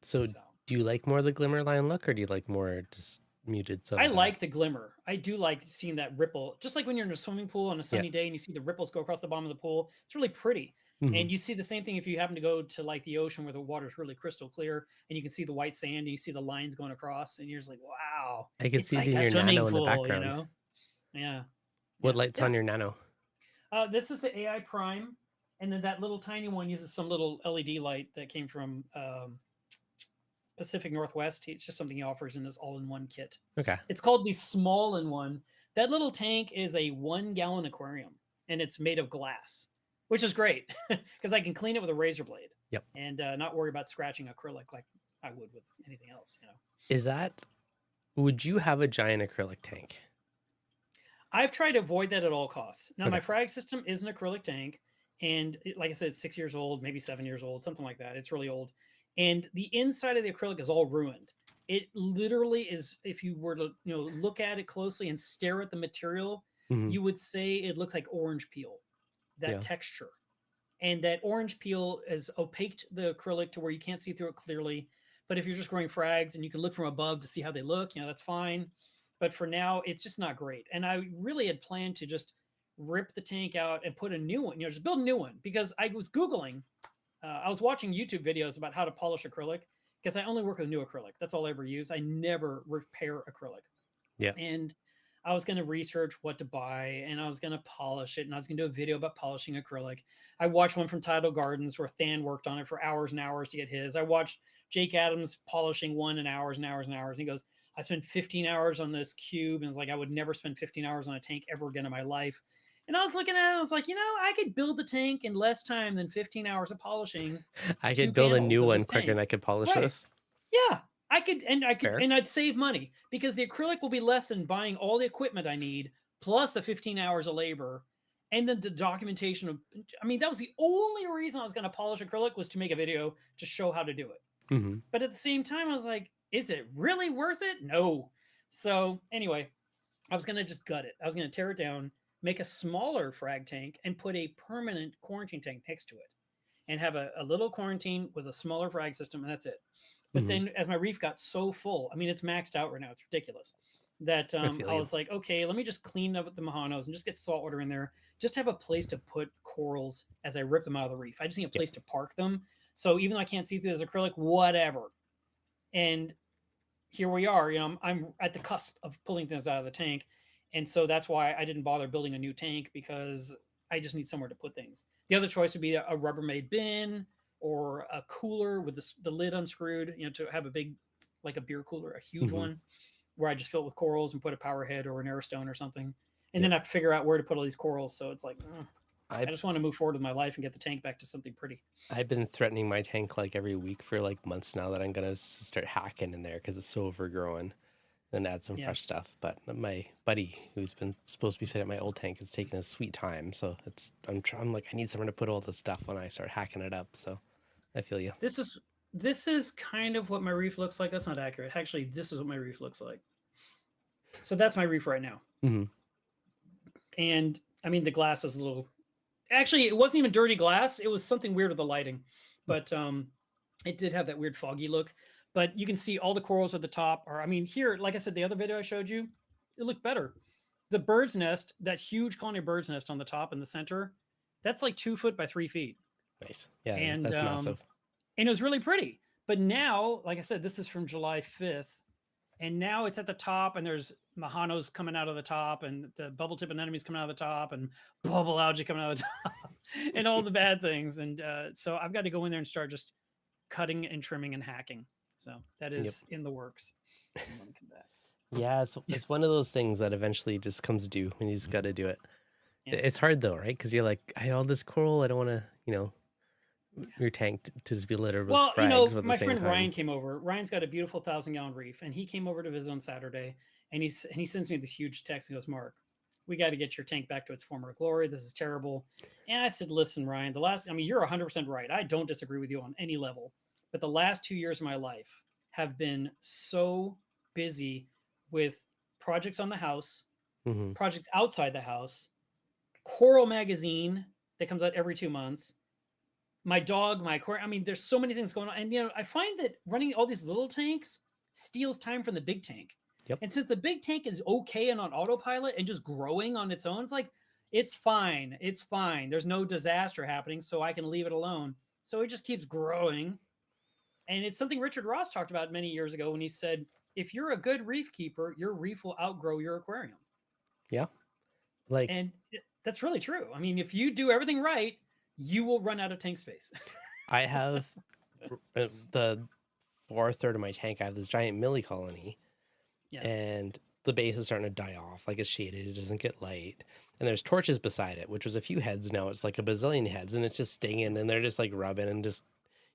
So do you like more the glimmer line look, or do you like more just muted? I like the glimmer. I do like seeing that ripple, just like when you're in a swimming pool on a sunny day and you see the ripples go across the bottom of the pool. It's really pretty. Hmm. And you see the same thing if you happen to go to like the ocean where the water's really crystal clear and you can see the white sand and you see the lines going across and you're just like, wow, I can it's see it like in a your swimming nano in the pool, you background. know? Yeah. What Yeah. light's Yeah. on your nano? This is the AI Prime. And then that little tiny one uses some little LED light that came from Pacific Northwest. It's just something he offers in this all-in-one kit. Okay. It's called the small-in-one. That little tank is a 1-gallon aquarium, and it's made of glass, which is great because I can clean it with a razor blade. Yep. And not worry about scratching acrylic like I would with anything else. Is that? Would you have a giant acrylic tank? I've tried to avoid that at all costs. Now, Okay. my frag system is an acrylic tank, and like I said, it's 6 years old, maybe 7 years old, something like that. It's really old, and the inside of the acrylic is all ruined. It literally is. If you were to look at it closely and stare at the material, Hmm. you would say it looks like orange peel. That Yeah. texture, and that orange peel is opaqued the acrylic to where you can't see through it clearly. But if you're just growing frags and you can look from above to see how they look, that's fine. But for now, it's just not great. And I really had planned to just rip the tank out and put a new one, just build a new one because I was Googling, I was watching YouTube videos about how to polish acrylic because I only work with new acrylic. That's all I ever use. I never repair acrylic. Yeah. And I was going to research what to buy and I was going to polish it and I was going to do a video about polishing acrylic. I watched one from Tidal Gardens where Than worked on it for hours and hours to get his. I watched Jake Adams polishing one in hours and hours and hours. And he goes, I spent 15 hours on this cube. And it's like, I would never spend 15 hours on a tank ever again in my life. And I was looking at it, I was like, I could build the tank in less time than 15 hours of polishing I 2 could build a panels new of one this quicker tank. than I could polish Right. this. Yeah. I could, Fair. and I'd save money because the acrylic will be less than buying all the equipment I need, plus the 15 hours of labor. And then the documentation of, that was the only reason I was going to polish acrylic was to make a video to show how to do it. Hmm. But at the same time, I was like, is it really worth it? No. So anyway, I was going to just gut it. I was going to tear it down, make a smaller frag tank, and put a permanent quarantine tank next to it and have a little quarantine with a smaller frag system, and that's it. But then as my reef got so full, it's maxed out right now. It's ridiculous. That I was like, okay, let me just clean up the Mahanos and just get saltwater in there. Just have a place to put corals as I rip them out of the reef. I just need a place to park them. So even though I can't see through this acrylic, whatever. And here we are. I'm at the cusp of pulling things out of the tank. And so that's why I didn't bother building a new tank because I just need somewhere to put things. The other choice would be a Rubbermaid bin or a cooler with the lid unscrewed, to have a big, like a beer cooler, a huge one, where I just fill it with corals and put a power head or an airstone or something. And then I have to figure out where to put all these corals. So it's like, I just want to move forward with my life and get the tank back to something pretty. I've been threatening my tank like every week for like months now that I'm going to start hacking in there because it's so overgrown and add some fresh stuff. But my buddy who's been supposed to be sitting at my old tank is taking his sweet time. So I'm like, I need somewhere to put all this stuff when I start hacking it up. So I feel you. This is kind of what my reef looks like. That's not accurate. Actually, this is what my reef looks like. So that's my reef right now. Mm-hmm. And the glass is a little, actually, it wasn't even dirty glass. It was something weird with the lighting, but it did have that weird foggy look. But you can see all the corals at the top are, here, like I said, the other video I showed you, it looked better. The bird's nest, that huge colony of bird's nest on the top in the center, that's like 2 foot by 3 feet. Nice. Yeah, and that's massive. And it was really pretty. But now, like I said, this is from July 5th. And now it's at the top, and there's Mahanos coming out of the top, and the bubble tip anemones coming out of the top, and bubble algae coming out of the top, and all the bad things. And so I've got to go in there and start just cutting and trimming and hacking. So that is in the works. Yeah, it's one of those things that eventually just comes due, and you just got to do it. Yeah. It's hard though, right? Because you're like, I have all this coral, I don't want to, your tank to just be littered with frags. Well, my friend Ryan came over. Ryan's got a beautiful 1,000-gallon reef, and he came over to visit on Saturday. And he sends me this huge text. He goes, "Mark, we got to get your tank back to its former glory. This is terrible." And I said, "Listen, Ryan, you're 100% right. I don't disagree with you on any level. But the last 2 years of my life have been so busy with projects on the house, projects outside the house, Coral magazine that comes out every 2 months, my dog, my aquarium. There's so many things going on. And, I find that running all these little tanks steals time from the big tank. Yep. And since the big tank is okay and on autopilot and just growing on its own, it's like, It's fine. It's fine. There's no disaster happening, so I can leave it alone. So it just keeps growing. And it's something Richard Ross talked about many years ago when he said, if you're a good reef keeper, your reef will outgrow your aquarium. Yeah. Like, And that's really true. I mean, if you do everything right, you will run out of tank space. I have the far third of my tank. I have this giant millie colony, Yeah. and the base is starting to die off. Like, it's shaded, it doesn't get light, and there's torches beside it, which was a few heads. Now it's like a bazillion heads, and it's just stinging, and they're just like rubbing, and just,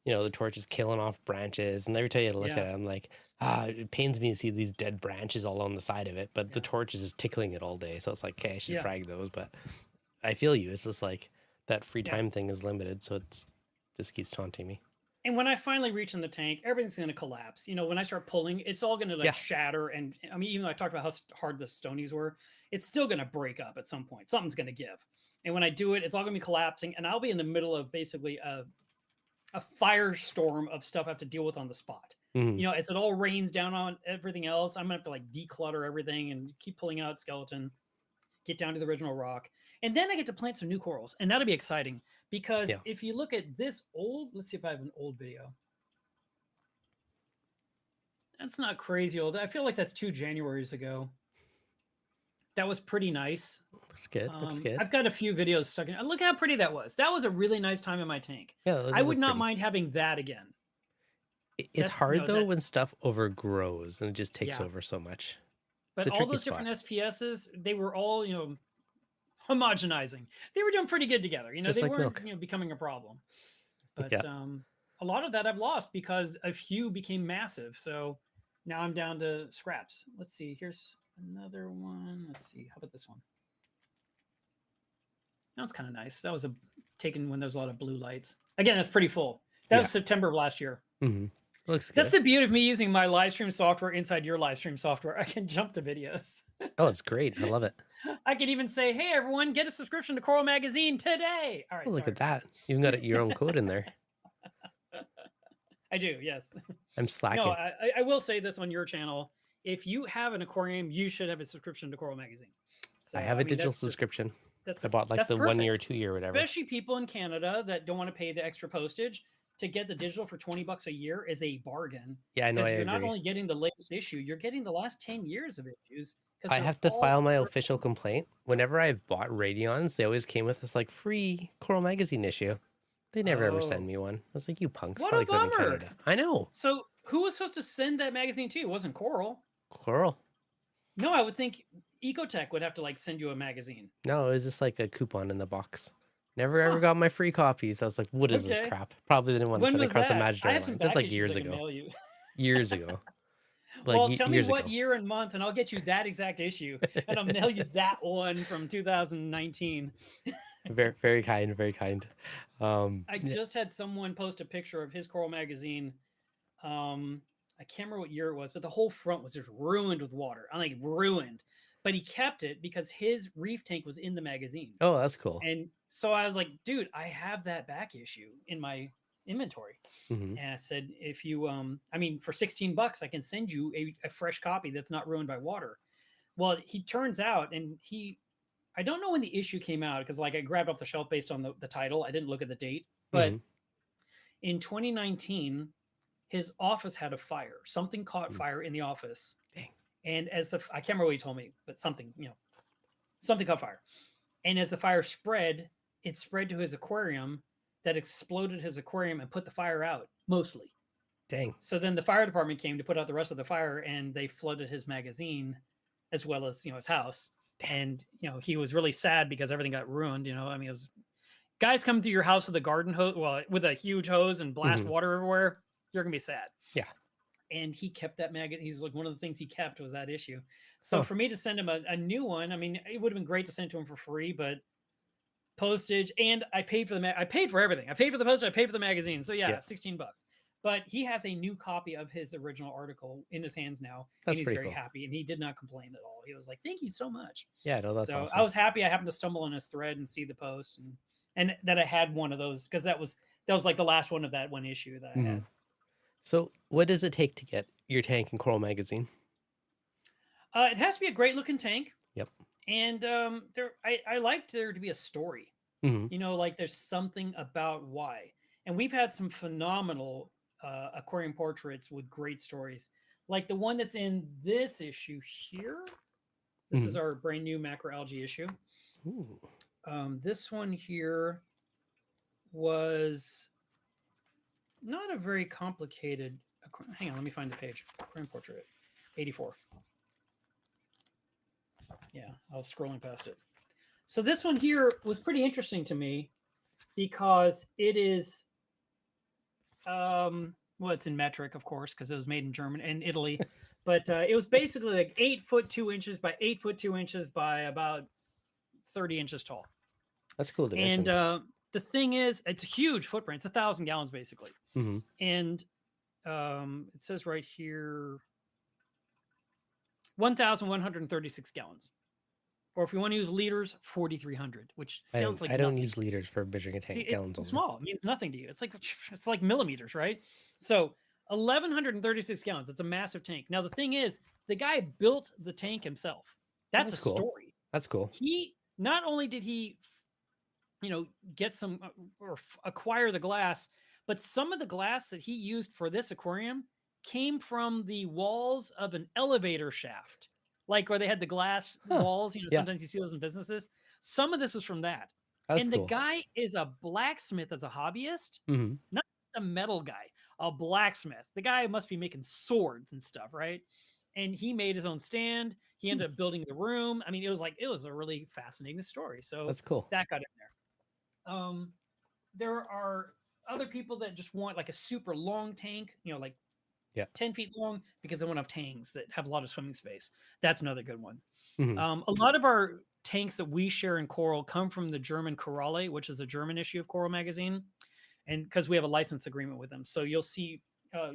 you know, the torch is killing off branches. And every time you look Yeah. at it, I'm like, it pains me to see these dead branches all on the side of it, but the torch is just tickling it all day. So it's like, okay, I should frag those. But I feel you. It's just like that free time thing is limited, so it's just keeps taunting me. And when I finally reach in the tank, everything's going to collapse. You know, when I start pulling, it's all going to like shatter. And I mean, even though I talked about how hard the stonies were, it's still going to break up at some point. Something's going to give. And when I do it, it's all going to be collapsing. And I'll be in the middle of basically a firestorm of stuff I have to deal with on the spot. Mm-hmm. You know, as it all rains down on everything else, I'm going to have to like declutter everything and keep pulling out skeleton, get down to the original rock. And then I get to plant some new corals. And that'll be exciting because if you look at this old, let's see if I have an old video. That's not crazy old. I feel like that's 2 Januaries ago. That was pretty nice. Looks good. Looks good. I've got a few videos stuck in. Look how pretty that was. That was a really nice time in my tank. Yeah, I would not mind having that again. It's hard though when stuff overgrows and it just takes over so much. But all those different SPSs, they were all, you know, homogenizing. They were doing pretty good together. You know, just they like weren't milk. You know, becoming a problem. But a lot of that I've lost because a few became massive. So now I'm down to scraps. Let's see. Here's another one. Let's see. How about this one? That was kind of nice. That was taken when there's a lot of blue lights. Again, that's pretty full. That was September of last year. Mm-hmm. Looks good. That's the beauty of me using my live stream software inside your live stream software. I can jump to videos. Oh, it's great. I love it. I can even say, hey, everyone, get a subscription to Coral Magazine today. All right. Look at that. You've got your own code in there. I do, yes. I'm slacking. No, I will say this on your channel. If you have an aquarium, you should have a subscription to Coral Magazine. So, I have a digital subscription. I bought like the 1 year, 2 year, whatever. Especially people in Canada that don't want to pay the extra postage. To get the digital for $20 a year is a bargain. Yeah, I know. You're not only getting the latest issue, you're getting the last 10 years of issues. I have to file my official complaint. Whenever I've bought Radions, they always came with this like free Coral Magazine issue. They never ever send me one. I was like, you punks. What a bummer. I know. So who was supposed to send that magazine to you? It wasn't Coral. Coral. No, I would think Ecotech would have to like send you a magazine. No, it was just like a coupon in the box. Never ever got my free copies. I was like, what is this crap? Probably didn't want to send it across imaginary line. That's like years ago. Years ago. Like, well, tell me what year and month, and I'll get you that exact issue, and I'll mail you that one from 2019. Very, very kind, very kind. I just had someone post a picture of his Coral Magazine. I can't remember what year it was, but the whole front was just ruined with water. I'm like, ruined. But he kept it because his reef tank was in the magazine. Oh, that's cool. And so I was like, dude, I have that back issue in my inventory. Mm-hmm. And I said, if you, I mean, for $16, I can send you a fresh copy that's not ruined by water. Well, he turns out, and I don't know when the issue came out because like I grabbed off the shelf based on the title. I didn't look at the date, but in 2019, his office had a fire. Something caught fire in the office. Dang. And as I can't remember what he told me, but something caught fire. And as the fire spread, it spread to his aquarium that exploded his aquarium and put the fire out mostly. Dang. So then the fire department came to put out the rest of the fire and they flooded his magazine as well as, his house. And, he was really sad because everything got ruined. I mean, it was guys come through your house with a garden hose, with a huge hose and blast water everywhere. You're going to be sad. Yeah. And he kept that magazine. He's like, one of the things he kept was that issue. So for me to send him a new one, I mean, it would have been great to send to him for free, but postage, and I paid for I paid for everything. I paid for the postage. I paid for the magazine. So yeah. $16. But he has a new copy of his original article in his hands now. That's and he's very cool. happy. And he did not complain at all. He was like, thank you so much. Yeah, no, that's awesome. I was happy I happened to stumble on his thread and see the post and that I had one of those because that was like the last one of that one issue that I had. So what does it take to get your tank in Coral Magazine? It has to be a great looking tank. Yep. And I liked there to be a story. Hmm. Like there's something about why. And we've had some phenomenal aquarium portraits with great stories. Like the one that's in this issue here. This is Hmm. our brand new macroalgae issue. Ooh. This one here was not a very complicated. Hang on, let me find the page. Aquarium portrait, 84. Yeah, I was scrolling past it. So this one here was pretty interesting to me because it is well, it's in metric, of course, because it was made in Germany and Italy. But it was basically like 8 foot 2 inches by 8 foot 2 inches by about 30 inches tall. That's cool And dimensions. the thing is, it's a huge footprint. It's 1,000 gallons basically. Hmm. And it says right here 1,136 gallons. Or if you want to use liters, 4,300, which sounds like I don't nothing. use liters for measuring a tank. See, Gallons it's only. small. It means nothing to you. It's like millimeters, right? So 1,136 gallons. It's a massive tank. Now the thing is, the guy built the tank himself. That's a cool. story. That's cool. He not only did he, get some or acquire the glass, but some of the glass that he used for this aquarium came from the walls of an elevator shaft, like where they had the glass Huh. walls. Yeah. Sometimes you see those in businesses. Some of this was from that. That's And cool. the guy is a blacksmith as a hobbyist, Hmm. not a metal guy, a blacksmith. The guy must be making swords and stuff, right? And he made his own stand. He ended up building the room. I mean, it was a really fascinating story. So That's cool. that got in there. There are other people that just want like a super long tank, like 10 feet long, because they want to have tanks that have a lot of swimming space. That's another good one. Hmm. A lot of our tanks that we share in Coral come from the German Corale, which is a German issue of Coral magazine. And because we have a license agreement with them. So you'll see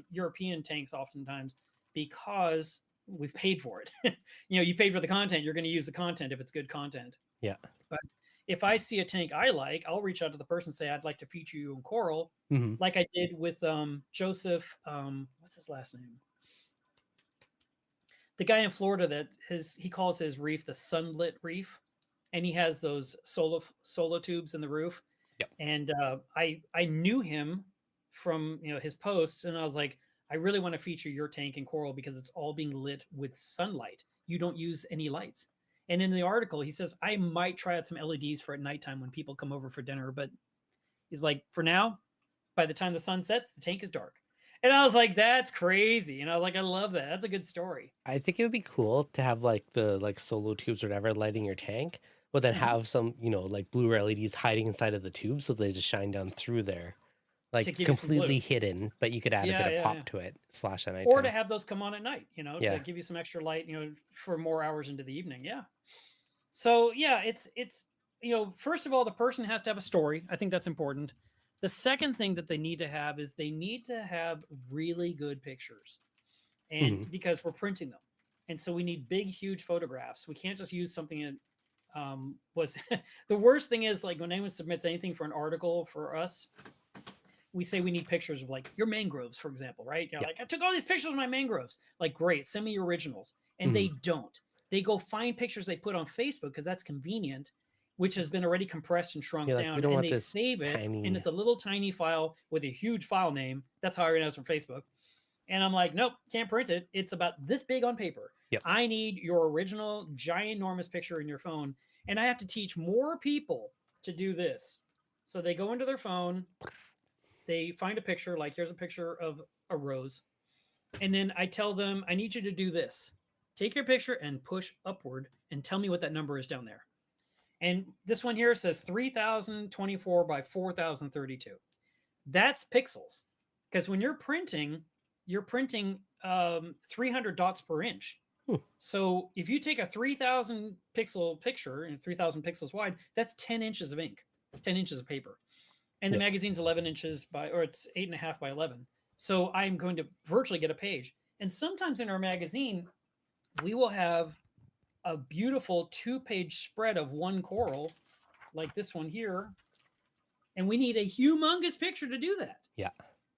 European tanks oftentimes because we've paid for it. You paid for the content, you're going to use the content if it's good content. Yeah. But if I see a tank I like, I'll reach out to the person and say, I'd like to feature you in Coral, Hmm. like I did with Joseph. What's his last name? The guy in Florida that he calls his reef the sunlit reef, and he has those solo tubes in the roof. Yep. And I knew him from his posts, and I was like, I really want to feature your tank in Coral because it's all being lit with sunlight. You don't use any lights. And in the article, he says, I might try out some LEDs for at nighttime when people come over for dinner. But he's like, for now, by the time the sun sets, the tank is dark. And I was like, that's crazy. And I was like, I love that. That's a good story. I think it would be cool to have like the solo tubes or whatever lighting your tank, but then have some, like blue LEDs hiding inside of the tube so they just shine down through there. Like completely hidden, but you could add a bit of pop to it / at night. Or to have those come on at night, to give you some extra light, for more hours into the evening. Yeah. So yeah, it's first of all, the person has to have a story. I think that's important. The second thing that they need to have is they need to have really good pictures. And because we're printing them. And so we need big, huge photographs. We can't just use something that was the worst thing is like when anyone submits anything for an article for us, we say we need pictures of like your mangroves, for example, right? You're like, I took all these pictures of my mangroves. Like, great, send me your originals. And they don't. They go find pictures they put on Facebook because that's convenient, which has been already compressed and shrunk down. And they save it. And it's a little tiny file with a huge file name. That's how I read it from Facebook. And I'm like, nope, can't print it. It's about this big on paper. Yep. I need your original giant enormous picture in your phone. And I have to teach more people to do this. So they go into their phone, they find a picture, like here's a picture of a rose. And then I tell them, I need you to do this. Take your picture and push upward and tell me what that number is down there. And this one here says 3,024 by 4,032. That's pixels. Because when you're printing 300 dots per inch. So if you take a 3,000 pixel picture and 3,000 pixels wide, that's 10 inches of ink, 10 inches of paper. And the magazine's 11 inches or it's 8.5 by 11. So I'm going to virtually get a page. And sometimes in our magazine, we will have a beautiful 2-page spread of one coral, like this one here. And we need a humongous picture to do that. Yeah.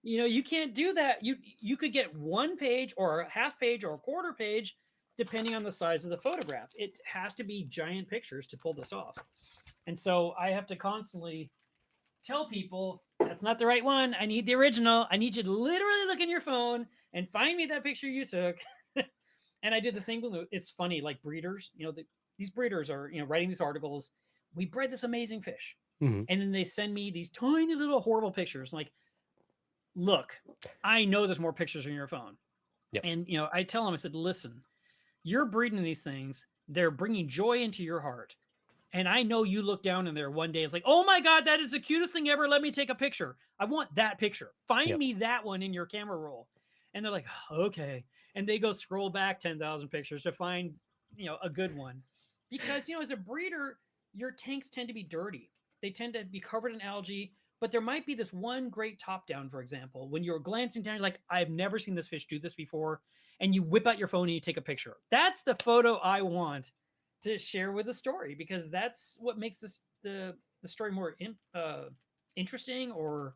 You can't do that. You could get 1 page or a half page or a quarter page, depending on the size of the photograph. It has to be giant pictures to pull this off. And so I have to constantly tell people that's not the right one. I need the original. I need you to literally look in your phone and find me that picture you took. And I did the same thing. It's funny, like breeders, these breeders are, writing these articles. We bred this amazing fish. Mhm. And then they send me these tiny little horrible pictures. Like, look, I know there's more pictures on your phone. Yep. And, I tell them, I said, listen, you're breeding these things. They're bringing joy into your heart. And I know you look down in there one day. It's like, oh my God, that is the cutest thing ever. Let me take a picture. I want that picture. Find Yep. me that one in your camera roll. And they're like, okay. And they go scroll back 10,000 pictures to find, a good one. Because, as a breeder, your tanks tend to be dirty. They tend to be covered in algae. But there might be this one great top down, for example, when you're glancing down, you're like, I've never seen this fish do this before. And you whip out your phone and you take a picture. That's the photo I want to share with the story, because that's what makes this the story more interesting or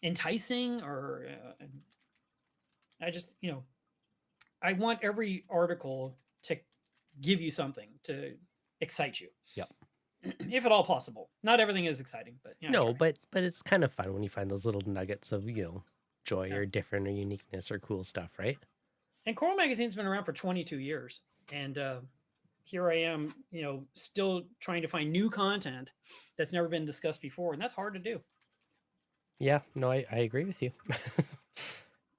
enticing, or I just I want every article to give you something to excite you. Yep. If at all possible. Not everything is exciting, but no, but it's kind of fun when you find those little nuggets of joy or different or uniqueness or cool stuff, right? And Coral Magazine's been around for 22 years, and here I am, still trying to find new content that's never been discussed before, and that's hard to do. Yeah, no, I agree with you.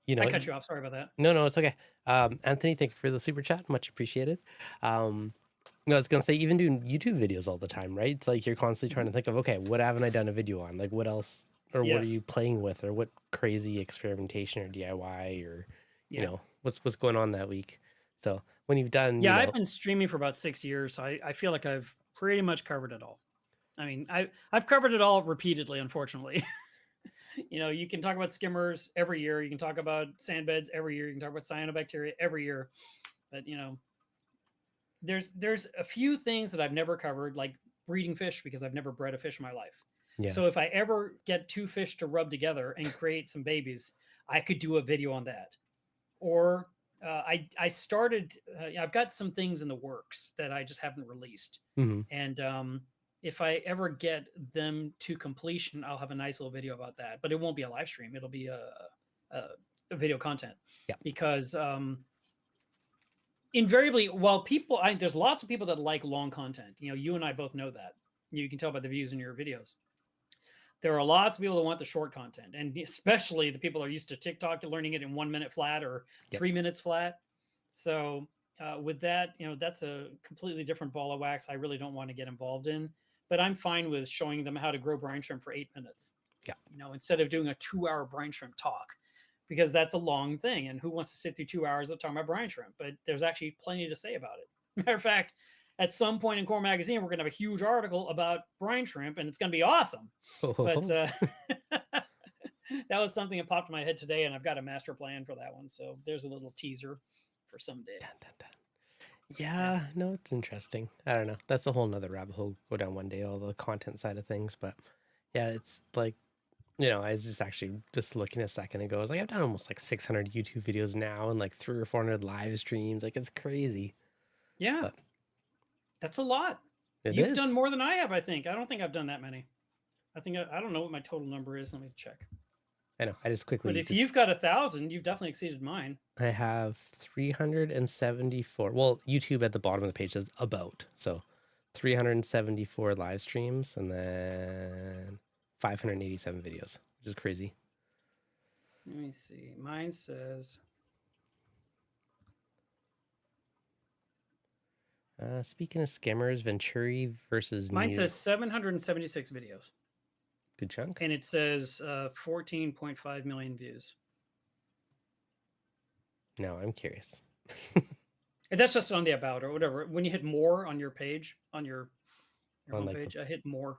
I cut you off. Sorry about that. No, it's okay. Anthony, thank you for the super chat. Much appreciated. I was going to say, even doing YouTube videos all the time, right? It's like you're constantly trying to think of, okay, what haven't I done a video on? Like, what else, or what are you playing with, or what crazy experimentation or DIY, or, what's going on that week? So when you've done, I've been streaming for about 6 years. So I feel like I've pretty much covered it all. I mean, I've covered it all repeatedly, unfortunately. You can talk about skimmers every year. You can talk about sand beds every year. You can talk about cyanobacteria every year. But, there's a few things that I've never covered, like breeding fish, because I've never bred a fish in my life. Yeah. So if I ever get two fish to rub together and create some babies, I could do a video on that. Or I started, I've got some things in the works that I just haven't released. Mm-hmm. And if I ever get them to completion, I'll have a nice little video about that. But it won't be a live stream. It'll be a video content. Yeah. Because invariably, while there's lots of people that like long content. You and I both know that. You can tell by the views in your videos. There are lots of people that want the short content, and especially the people who are used to TikTok, learning it in 1 minute flat or 3 minutes flat. So with that, that's a completely different ball of wax I really don't want to get involved in. But I'm fine with showing them how to grow brine shrimp for 8 minutes. Yeah. Instead of doing a 2-hour brine shrimp talk, because that's a long thing. And who wants to sit through 2 hours of talking about brine shrimp? But there's actually plenty to say about it. Matter of fact, at some point in Coral Magazine, we're going to have a huge article about brine shrimp, and it's going to be awesome. But that was something that popped in my head today, and I've got a master plan for that one. So there's a little teaser for someday. Dun, dun, dun. Yeah, no, it's interesting. I don't know. That's a whole nother rabbit hole. Go down one day, all the content side of things. But yeah, it's like, I was just looking a second ago. I was like, I've done almost like 600 YouTube videos now, and like 300 or 400 live streams. Like, it's crazy. Yeah. But that's a lot. You've done more than I have, I think. I don't think I've done that many. I don't know what my total number is. Let me check. I know. I just quickly. But if you've got 1,000, you've definitely exceeded mine. I have 374. Well, YouTube at the bottom of the page says about. So 374 live streams and then 587 videos, which is crazy. Let me see. Mine says. Speaking of skimmers, Venturi versus mine says 776 videos. Good chunk. And it says 14.5 million views. Now I'm curious. And that's just on the about or whatever. When you hit more on your page, on your homepage, I hit more.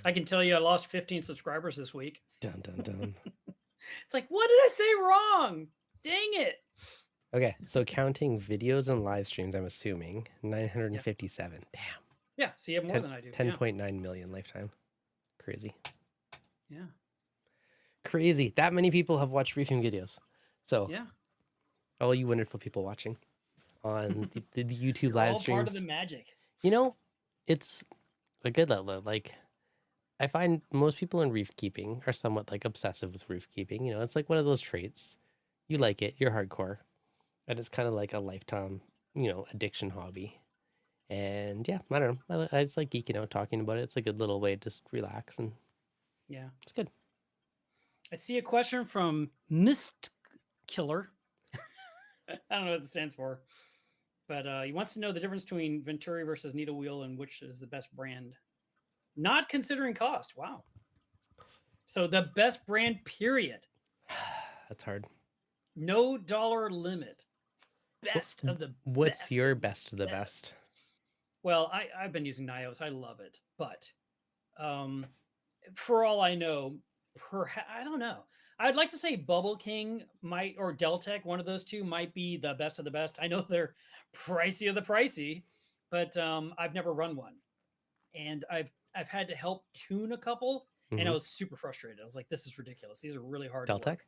I can tell you I lost 15 subscribers this week. Dun, dun, dun. It's like, what did I say wrong? Dang it. Okay, so counting videos and live streams, I'm assuming 957. Damn. Yeah, so you have more than I do. 10.9 million lifetime. Crazy. Yeah. Crazy. That many people have watched reefing videos. So, Yeah. all you wonderful people watching on the YouTube You're live all part of the streams, magic. you know, it's a good outlet. Like, I find most people in reef keeping are somewhat like obsessive with reef keeping. You know, it's like one of those traits. You like it, you're hardcore, and it's kind of like a lifetime, addiction hobby. And yeah, I don't know. I just like geeking out, talking about it. It's a good little way to just relax, and Yeah. it's good. I see a question from Mist Killer. I don't know what it stands for, but he wants to know the difference between Venturi versus Needle Wheel and which is the best brand. Not considering cost. Wow. So the best brand, period. That's hard. No dollar limit. Best of the What's best your of the best of the best. best? Well, I've been using Nios. I love it. But for all I know, perhaps I don't know. I'd like to say Bubble King might or Deltec, one of those two might be the best of the best. I know they're pricey of the pricey, but I've never run one, and I've had to help tune a couple, and I Mm-hmm. was super frustrated. I was like, "This is ridiculous. These are really hard to Deltec? work."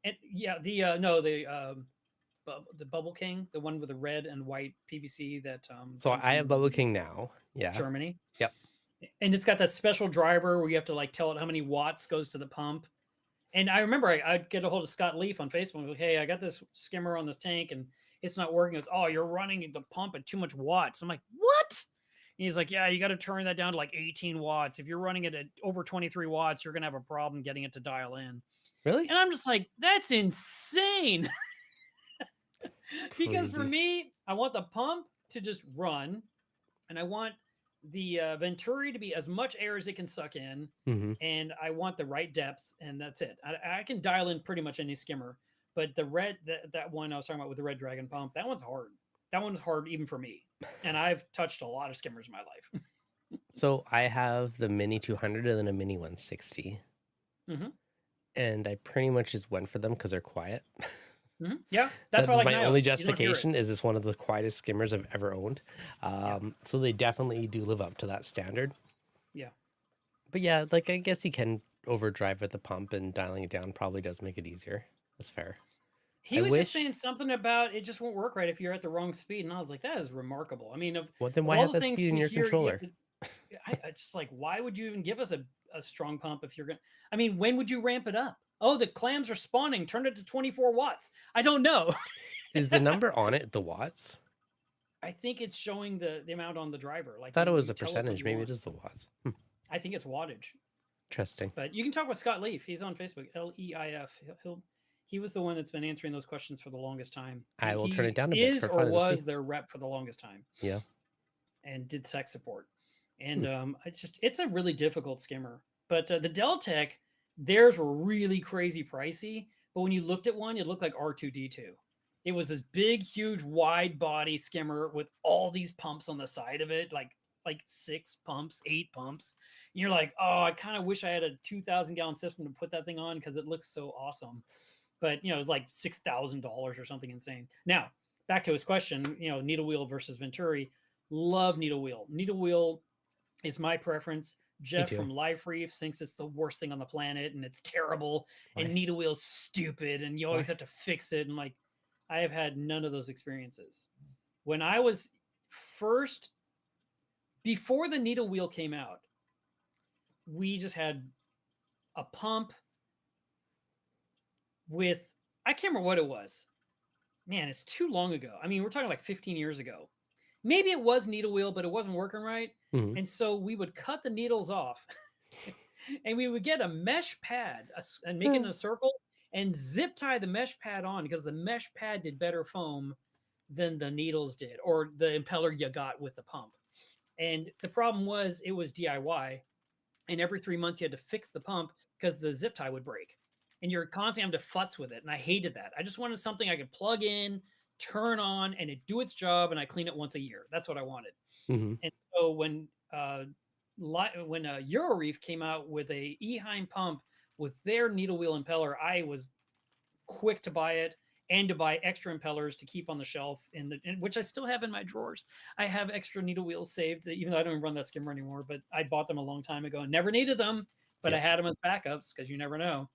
And yeah, the no the Bubble King, the one with the red and white PVC that So come I have from Bubble King now. Yeah. Germany. Yep. And it's got that special driver where you have to like tell it how many watts goes to the pump. And I remember I'd get a hold of Scott Leaf on Facebook. Like, hey, I got this skimmer on this tank and it's not working. It's, oh, you're running the pump at too much watts. I'm like, what? And he's like, yeah, you got to turn that down to like 18 watts. If you're running it at over 23 watts, you're going to have a problem getting it to dial in. Really? And I'm just like, that's insane. Because for Crazy. me, I want the pump to just run and I want the Venturi to be as much air as it can suck in, Mm-hmm. and I want the right depth, and that's it. I can dial in pretty much any skimmer, but the red that one I was talking about with the Red Dragon pump, that one's hard. That one's hard even for me, and I've touched a lot of skimmers in my life. So I have the Mini 200 and then a Mini 160. Mm-hmm. And I pretty much just went for them because they're quiet. Mm-hmm. Yeah, that's why I That's like my Nios. only You don't hear it. justification. Is this one of the quietest skimmers I've ever owned? So they definitely do live up to that standard. Yeah. But yeah, like I guess you can overdrive with the pump, and dialing it down probably does make it easier. That's fair. He I was just wish. saying something about it just won't work right if you're at the wrong speed, and I was like, that is remarkable. I mean, Well, then of why all have the that things speed in we your hear, controller? I just like, why would you even give us a strong pump if you're gonna? I mean, when would you ramp it up? Oh, the clams are spawning. Turn it to 24 watts. I don't know. Is the number on it the watts? I think it's showing the amount on the driver. I Like thought it was you a tell it what percentage. you Maybe want. it is the watts. I think it's wattage. Interesting. But you can talk with Scott Leaf. He's on Facebook. Leif. He was the one that's been answering those questions for the longest time. I will turn it He down a bit is for or fun to see. was their rep for the longest time. Yeah. And did tech support. And it's a really difficult skimmer. But the Deltec, theirs were really crazy pricey. But when you looked at one, it looked like R2D2. It was this big, huge, wide body skimmer with all these pumps on the side of it, like 6 pumps, 8 pumps. And you're like, oh, I kind of wish I had a 2,000 gallon system to put that thing on because it looks so awesome. But it was like $6,000 or something insane. Now back to his question, needle wheel versus Venturi. Love needle wheel. Needle wheel is my preference. Jeff from Life Reef thinks it's the worst thing on the planet and it's terrible. Why? And needle wheel's stupid and you always have to fix it. And like, I have had none of those experiences. When I was first, before the needle wheel came out, we just had a pump with, I can't remember what it was. Man, it's too long ago. I mean, we're talking like 15 years ago. Maybe it was needle wheel, but it wasn't working right. Mm-hmm. And so we would cut the needles off and we would get a mesh pad and make it in a circle and zip tie the mesh pad on because the mesh pad did better foam than the needles did or the impeller you got with the pump. And the problem was it was DIY. And every 3 months you had to fix the pump because the zip tie would break. And you're constantly having to futz with it. And I hated that. I just wanted something I could plug in, turn on, and it do its job, and I clean it once a year. That's what I wanted. Mm-hmm. And so when Euroreef came out with a Eheim pump with their needle wheel impeller, I was quick to buy it and to buy extra impellers to keep on the shelf, which I still have in my drawers. I have extra needle wheels saved, even though I don't even run that skimmer anymore, but I bought them a long time ago and never needed them, but I had them as backups because you never know.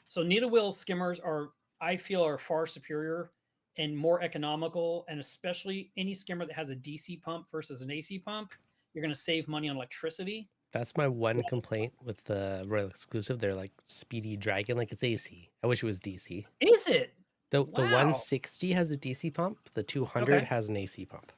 So needle wheel skimmers are I feel are far superior and more economical, and especially any skimmer that has a DC pump versus an AC pump, you're going to save money on electricity. That's my one complaint with the Royal Exclusive. They're like speedy dragon, like it's AC. I wish it was DC. Is it? The Wow. 160 has a DC pump. The 200 Okay. has an AC pump.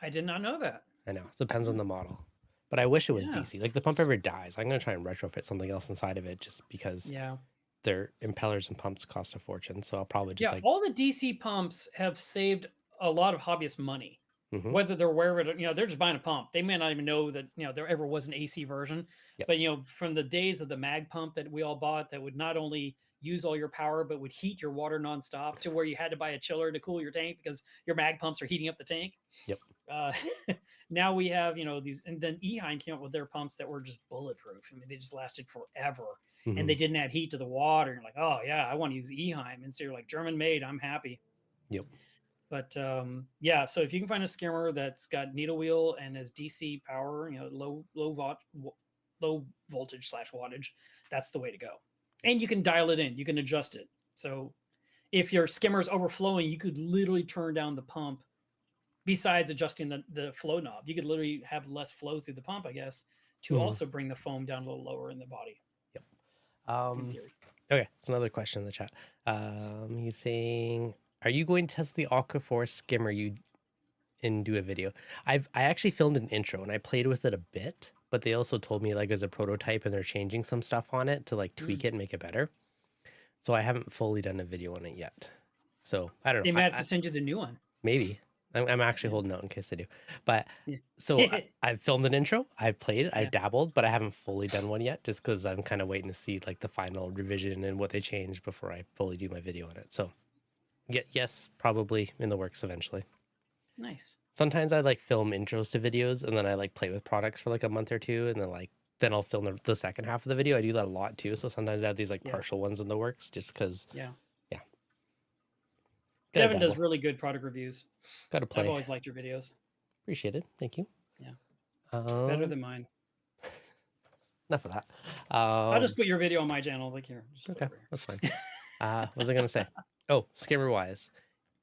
I did not know that. I know. It depends on the model. But I wish it was Yeah. DC. Like the pump ever dies, I'm gonna try and retrofit something else inside of it just because Yeah. their impellers and pumps cost a fortune. So I'll probably just Yeah. like All the DC pumps have saved a lot of hobbyist money. mhm. Whether they're aware of it, they're just buying a pump. They may not even know that, there ever was an AC version. Yep. But, from the days of the mag pump that we all bought that would not only use all your power, but would heat your water nonstop to where you had to buy a chiller to cool your tank because your mag pumps are heating up the tank. Yep. Uh, now we have, these, and then Eheim came up with their pumps that were just bulletproof. I mean, they just lasted forever and they Mhm. didn't add heat to the water. You're like, oh yeah, I want to use Eheim. And so you're like, German made, I'm happy. Yep. But yeah, so if you can find a skimmer that's got needle wheel and has DC power, low voltage / wattage, that's the way to go. And you can dial it in, you can adjust it. So if your skimmer is overflowing, you could literally turn down the pump. Besides adjusting the flow knob, you could literally have less flow through the pump, I guess, to Mhm. also bring the foam down a little lower in the body. Yep. In theory. Okay, it's another question in the chat. He's saying, "Are you going to test the Aquaforce skimmer and do a video?" I actually filmed an intro and I played with it a bit, but they also told me like as a prototype and they're changing some stuff on it to like tweak it and make it better. So I haven't fully done a video on it yet. So I don't know. They might have to send you the new one. Maybe. I'm actually holding out in case I do. But Yeah. so I've filmed an intro, I've played, Yeah. I've dabbled, but I haven't fully done one yet just because I'm kind of waiting to see like the final revision and what they changed before I fully do my video on it. So yes, probably in the works eventually. Nice. Sometimes I like film intros to videos and then I like play with products for like a month or two and then I'll film the second half of the video. I do that a lot too. So sometimes I have these like partial ones in the works just because Devin does really good product reviews. Gotta play. I've always liked your videos. Appreciate it. Thank you. Yeah. Better than mine. Enough of that. I'll just put your video on my channel. Like here. Okay, that's fine. What was I gonna say? Oh, skimmer wise,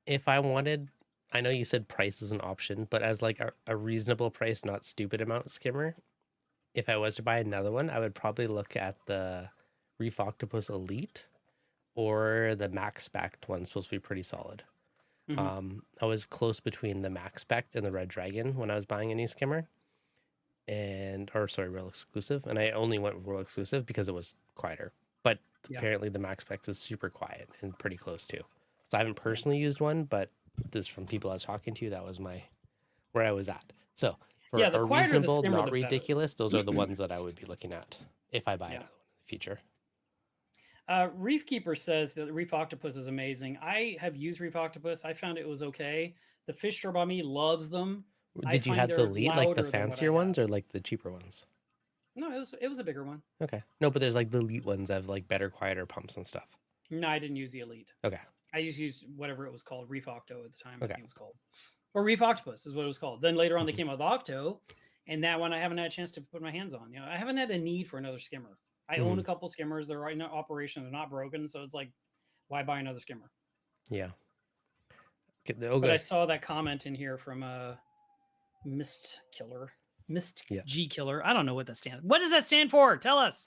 if I wanted, I know you said price is an option, but as like a reasonable price, not stupid amount skimmer, if I was to buy another one, I would probably look at the Reef Octopus Elite or the max spec one. Supposed to be pretty solid. I was close between the max spec and the Red Dragon when I was buying a new skimmer, Royal Exclusive, and I only went with Royal Exclusive because it was quieter. But apparently the max specs is super quiet and pretty close too. So I haven't personally used one, but this from people I was talking to, that was where I was at. So for a reasonable, not ridiculous, those are the ones that I would be looking at if I buy another one in the future. Reef Keeper says that Reef Octopus is amazing. I have used Reef Octopus. I found it was okay. The fish store by me loves them. Did you have the Elite, like the fancier ones, or like the cheaper ones? No, it was a bigger one. Okay. No, but there's like the Elite ones that have like better, quieter pumps and stuff. No, I didn't use the Elite. Okay. I just used whatever it was called, Reef Octo at the time. Okay. I think it was called, or Reef Octopus is what it was called. Then later on they came out with Octo, and that one I haven't had a chance to put my hands on. I haven't had a need for another skimmer. I own a couple skimmers. They're right in operation. They're not broken. So it's like, why buy another skimmer? Yeah. Okay. But I saw that comment in here from Mist G Killer. I don't know what that stands. What does that stand for? Tell us.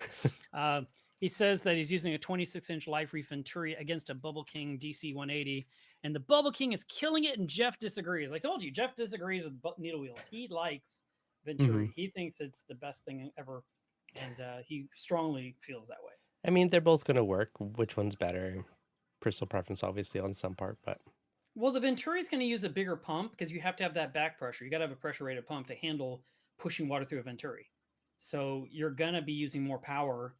He says that he's using a 26-inch Life Reef Venturi against a Bubble King DC 180, and the Bubble King is killing it. And Jeff disagrees. I told you, Jeff disagrees with needle wheels. He likes Venturi. He thinks it's the best thing ever. And he strongly feels that way. I mean, they're both going to work. Which one's better? Personal preference, obviously, on some part, but. Well, the Venturi is going to use a bigger pump because you have to have that back pressure. You got to have a pressure-rated pump to handle pushing water through a Venturi. So you're going to be using more power,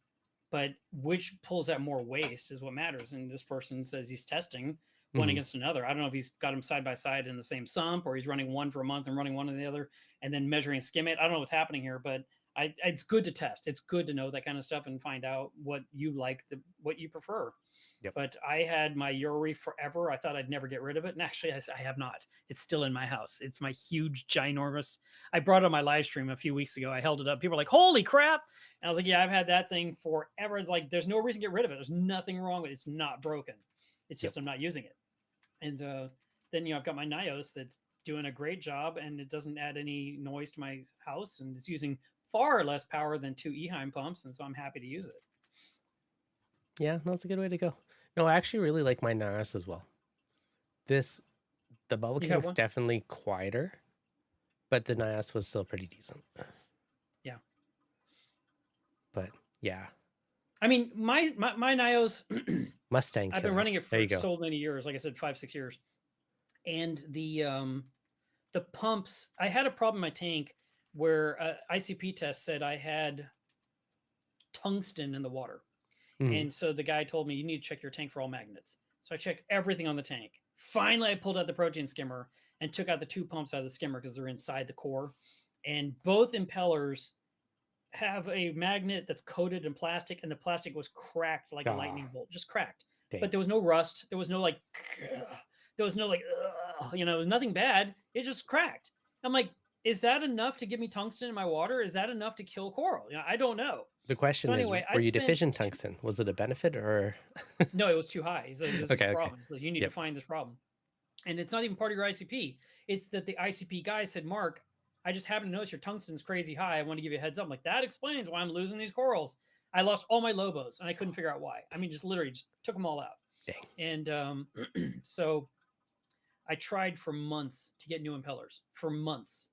but which pulls out more waste is what matters. And this person says he's testing one against another. I don't know if he's got them side by side in the same sump or he's running one for a month and running one in the other and then measuring skim it. I don't know what's happening here, but it's good to test. It's good to know that kind of stuff and find out what you like, what you prefer. Yep. But I had my Euroreef forever. I thought I'd never get rid of it. And actually, I have not. It's still in my house. It's my huge, ginormous. I brought it on my live stream a few weeks ago. I held it up. People were like, holy crap. And I was like, yeah, I've had that thing forever. It's like, there's no reason to get rid of it. There's nothing wrong with it. It's not broken. It's Yep. just I'm not using it. And then I've got my Nios that's doing a great job, and it doesn't add any noise to my house, and it's using far less power than 2 Eheim pumps, and so I'm happy to use it. Yeah, that's a good way to go. No, I actually really like my Naras as well. The Bubble You have King's one? definitely quieter, but the Nias was still pretty decent. Yeah. But yeah, I mean, my Nios, Mustang I've been killer. running it There for you go. so many years, like I said, 5-6 years, and the pumps. I had a problem in my tank where ICP test said I had tungsten in the water. Mhm. And so the guy told me, you need to check your tank for all magnets. So I checked everything on the tank. Finally, I pulled out the protein skimmer and took out the 2 pumps out of the skimmer because they're inside the core. And both impellers have a magnet that's coated in plastic, and the plastic was cracked like a lightning bolt, just cracked. Dang. But there was no rust. There was no like, there was no like, it was nothing bad. It just cracked. I'm like, is that enough to give me tungsten in my water? Is that enough to kill coral? I don't know. The question So is, anyway, I were you spent deficient tungsten? Was it a benefit or? no, it was too high. He's like, this is Okay, a okay. problem. He's like, you need Yep. to find this problem. And it's not even part of your ICP. It's that the ICP guy said, Mark, I just happen to notice your tungsten's crazy high. I want to give you a heads up. I'm like, that explains why I'm losing these corals. I lost all my Lobos and I couldn't figure out why. I mean, just literally just took them all out. Dang. And so I tried for months to get new impellers. For months.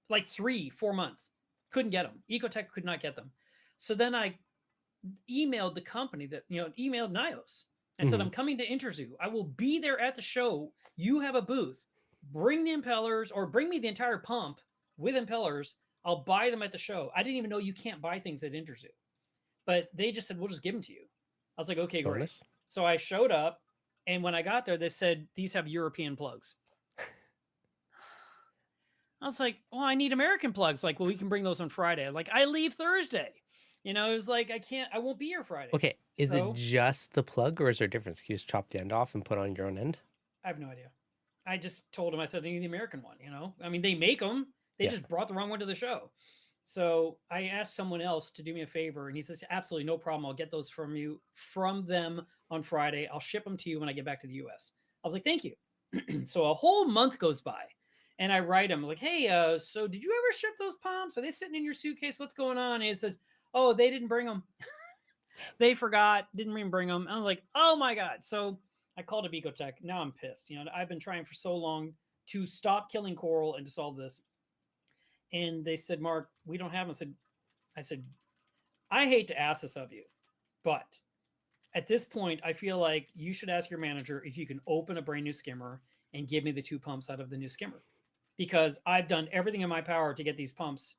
Like 3-4 months. Couldn't get them. Ecotech could not get them. So then I emailed the company that, emailed Nios and said, Mhm. I'm coming to Interzoo. I will be there at the show. You have a booth. Bring the impellers or bring me the entire pump with impellers. I'll buy them at the show. I didn't even know you can't buy things at Interzoo. But they just said, we'll just give them to you. I was like, okay, great. Bonus. So I showed up, and when I got there, they said, these have European plugs. I was like, well, I need American plugs. Like, well, we can bring those on Friday. I was like, I leave Thursday. It was like, I won't be here Friday. Okay, is So- it just the plug or is there a difference? Can you just chop the end off and put on your own end? I have no idea. I just told him, I said, I need the American one, I mean, they make them. They Yeah. just brought the wrong one to the show. So I asked someone else to do me a favor, and he says, absolutely no problem. I'll get those from them on Friday. I'll ship them to you when I get back to the US. I was like, thank you. So a whole month goes by, and I write him like, hey, so did you ever ship those pumps? Are they sitting in your suitcase? What's going on? And he says, oh, they didn't bring them. They forgot, didn't even bring them. I was like, oh my God. So I called up Ecotech. Now I'm pissed. I've been trying for so long to stop killing coral and to solve this. And they said, Mark, we don't have them. I said, I hate to ask this of you, but at this point, I feel like you should ask your manager if you can open a brand new skimmer and give me the 2 pumps out of the new skimmer, because I've done everything in my power to get these pumps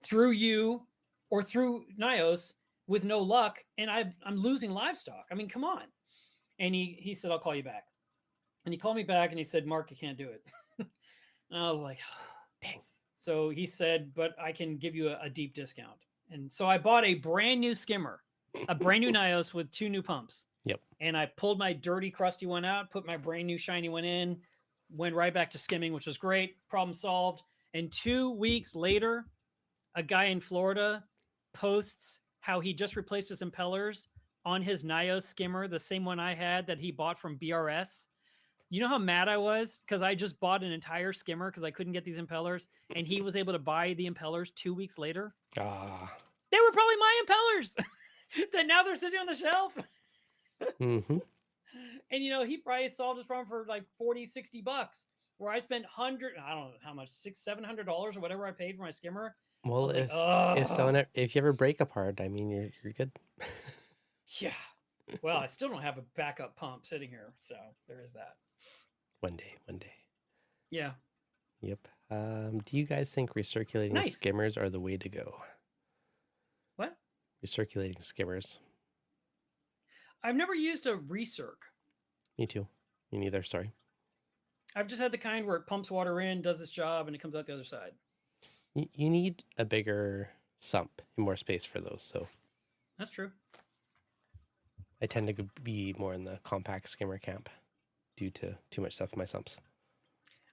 through you or through Nios with no luck, and I'm losing livestock. I mean, come on. And he said, I'll call you back. And he called me back and he said, Mark, you can't do it. And I was like, Dang. So he said, but I can give you a deep discount. And so I bought a brand new skimmer, a brand new Nios with 2 new pumps. Yep. And I pulled my dirty, crusty one out, put my brand new shiny one in, went right back to skimming, which was great. Problem solved. And 2 weeks later, a guy in Florida posts how he just replaced his impellers on his Nios skimmer, the same one I had that he bought from BRS. You know how mad I was because I just bought an entire skimmer because I couldn't get these impellers, and he was able to buy the impellers 2 weeks later. Ah. They were probably my impellers that now they're sitting on the shelf. Mm-hmm. And he probably solved his problem for like $40-$60, where I spent I don't know how much, $600-$700 or whatever I paid for my skimmer. Well, if you ever break apart, I mean, you're good. Yeah. Well, I still don't have a backup pump sitting here, so there is that. One day. Yeah. Yep. Do you guys think recirculating skimmers are the way to go? What? Recirculating skimmers. I've never used a recirc. Me too. Me neither. Sorry. I've just had the kind where it pumps water in, does its job, and it comes out the other side. You need a bigger sump and more space for those. So that's true. I tend to be more in the compact skimmer camp due to too much stuff in my sumps.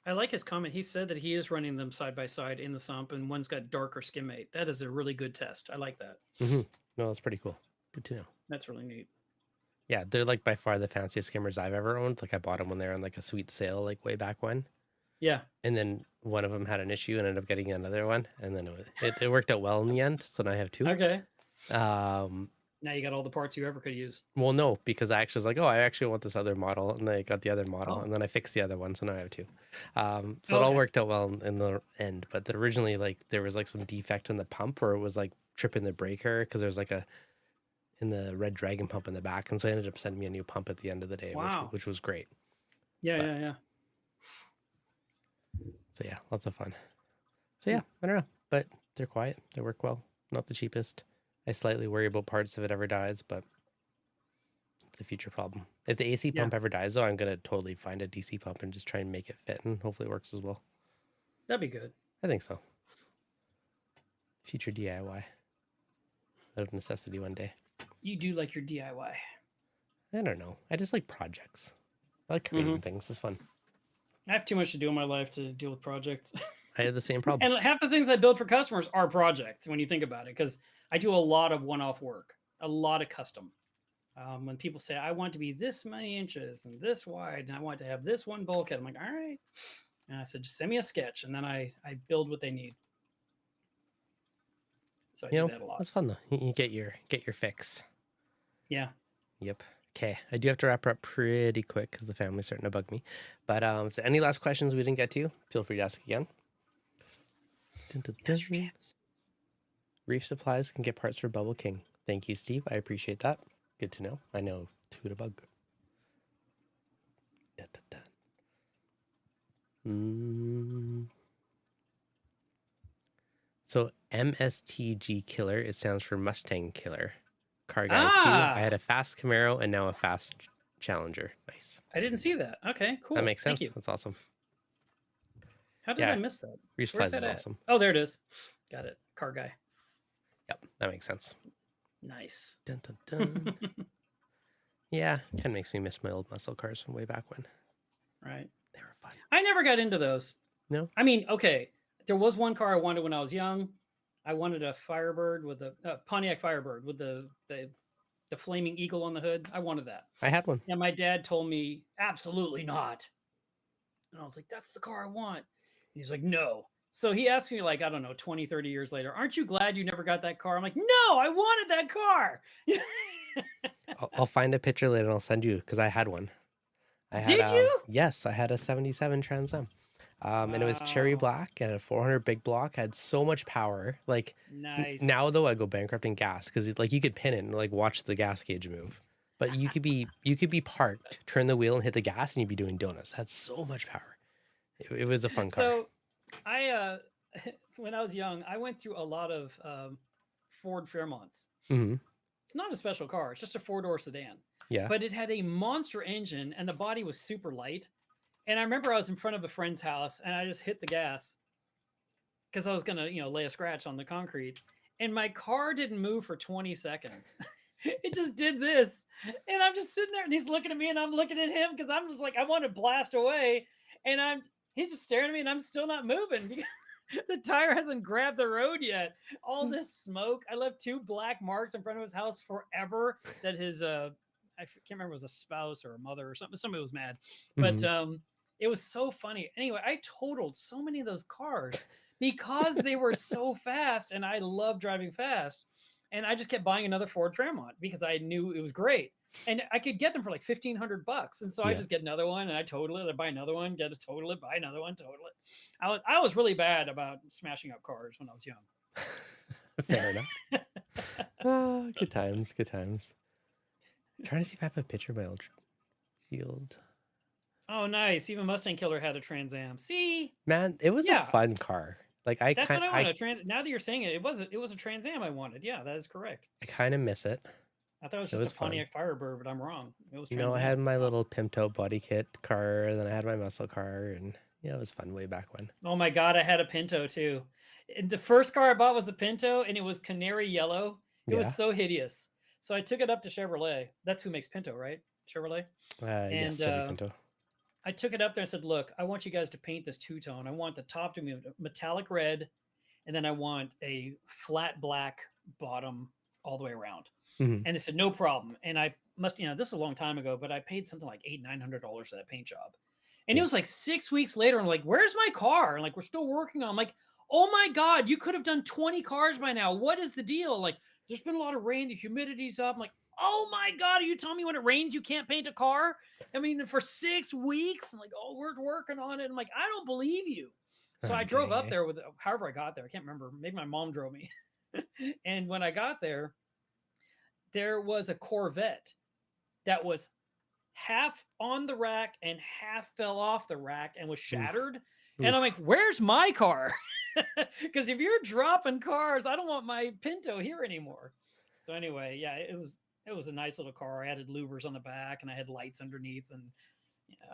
I like his comment. He said that he is running them side by side in the sump, and one's got darker skimmate. That is a really good test. I like that. Mm-hmm. No, that's pretty cool. Good to know. That's really neat. Yeah, they're like by far the fanciest skimmers I've ever owned. Like I bought them when they were on like a sweet sale, like way back when. Yeah. And then one of them had an issue and ended up getting another one. And then it worked out well in the end. So now I have two. Okay. Um, Now you got all the parts you ever could use. well, no, because I actually was like, oh, I actually want this other model. And I got the other model. Oh. And then I fixed the other one. So now I have two. So it all Okay. worked out well in the end. But originally, like, there was like some defect in the pump or it was like tripping the breaker because there's like a in the Red Dragon pump in the back. And so they ended up sending me a new pump at the end of the day, Wow. which was great. Yeah, But- yeah. So yeah, lots of fun. So yeah, I don't know, but they're quiet. They work well. Not the cheapest. I slightly worry about parts if it ever dies, but it's a future problem. If the AC Yeah. pump ever dies, though, I'm gonna totally find a DC pump and just try and make it fit, and hopefully it works as well. That'd be good. I think so. Future DIY out of necessity one day. You do like your DIY. I don't know. I just like projects. I like creating things. It's fun. I have too much to do in my life to deal with projects. I had the same problem. And half the things I build for customers are projects when you think about it, because I do a lot of one-off work, a lot of custom. When people say, I want to be this many inches and this wide, and I want to have this one bulkhead, I'm like, all right. And I said, just send me a sketch, and then I build what they need. So I do that a lot. That's fun though. You get your fix. Yeah. Yep. Okay, I do have to wrap her up pretty quick because the family's starting to bug me. But so any last questions we didn't get to, feel free to ask again. Dun, dun, dun. Your chance. Reef Supplies can get parts for Bubble King. Thank you, Steve. I appreciate that. Good to know. I know two to bug. Dun, dun, dun. So MSTG Killer, it stands for Mustang Killer. Car guy 2. I had a fast Camaro and now a fast Challenger. Nice. I didn't see that. Okay, cool. That makes sense. Thank you. That's awesome. How did Yeah. I miss that? Reef Where's Supplies is that at? awesome. Oh, there it is. Got it. Car guy. Yep, that makes sense. Nice. Dun, dun, dun. Yeah, kind of makes me miss my old muscle cars from way back when. Right. They were fun. I never got into those. No? I mean, okay, there was one car I wanted when I was young. I wanted a Firebird with a Pontiac Firebird with the flaming eagle on the hood. I wanted that. I had one. And my dad told me, absolutely not. And I was like, that's the car I want. And he's like, no. So he asked me, like, I don't know, 20, 30 years later, aren't you glad you never got that car? I'm like, no, I wanted that car. I'll find a picture later and I'll send you because I had one. Did you? Yes, I had a 77 Trans Am. And it was cherry Wow. black and a 400 big block. Had so much power. Like Nice. now though, I go bankrupt in gas because like you could pin it and like watch the gas gauge move. But you could be parked, turn the wheel and hit the gas, and you'd be doing donuts. Had so much power. It was a fun car. So I when I was young, I went through a lot of Ford Fairmonts. Mhm. It's not a special car, it's just a four-door sedan. Yeah. But it had a monster engine and the body was super light. And I remember I was in front of a friend's house and I just hit the gas because I was gonna, lay a scratch on the concrete. And my car didn't move for 20 seconds. It just did this. And I'm just sitting there and he's looking at me and I'm looking at him because I'm just like, I want to blast away. And he's just staring at me and I'm still not moving because the tire hasn't grabbed the road yet. All this smoke. I left 2 black marks in front of his house forever that his I can't remember if it was a spouse or a mother or something. Somebody was mad. But it was so funny. Anyway, I totaled so many of those cars because they were so fast and I love driving fast. And I just kept buying another Ford Fairmont because I knew it was great. And I could get them for like $1,500. And so I just get another one and I total it. I buy another one, get it, total it, buy another one, total it. I was really bad about smashing up cars when I was young. Fair enough. Good times, good times. I'm trying to see if I have a picture of my old field. Oh, nice. Even Mustang Killer had a Trans Am. See? Man, it was a fun car. Like That's what I wanted. Now that you're saying it, it was a Trans Am I wanted. Yeah, that is correct. I kind of miss it. I thought it was just a Pontiac Firebird, but I'm wrong. It was Trans No, I Am. had my little pimped out body kit car, and then I had my muscle car, and yeah, it was fun way back when. Oh my God, I had a Pinto too. And the first car I bought was the Pinto, and it was canary yellow. It was so hideous. So I took it up to Chevrolet. That's who makes Pinto, right? Chevrolet? Yes, Chevy Pinto. I took it up there and said, look, I want you guys to paint this two-tone. I want the top to be metallic red, and then I want a flat black bottom all the way around. And they said, no problem. And I this is a long time ago, but I paid something like $900 for that paint job. And it Yeah. was like 6 weeks later. I'm like, where's my car? And like, we're still working on. I'm like, oh my God, you could have done 20 cars by now. What is the deal? Like, there's been a lot of rain. The humidity's up. I'm like, oh my God, are you telling me when it rains, you can't paint a car? I mean, for 6 weeks. I'm like, oh, we're working on it. I'm like, I don't believe you. So I drove up there with, however I got there. I can't remember. Maybe my mom drove me. And when I got there was a Corvette that was half on the rack and half fell off the rack and was shattered. And I'm like, where's my car? Because if you're dropping cars, I don't want my Pinto here anymore. So anyway, yeah, it was a nice little car. I added louvers on the back and I had lights underneath, and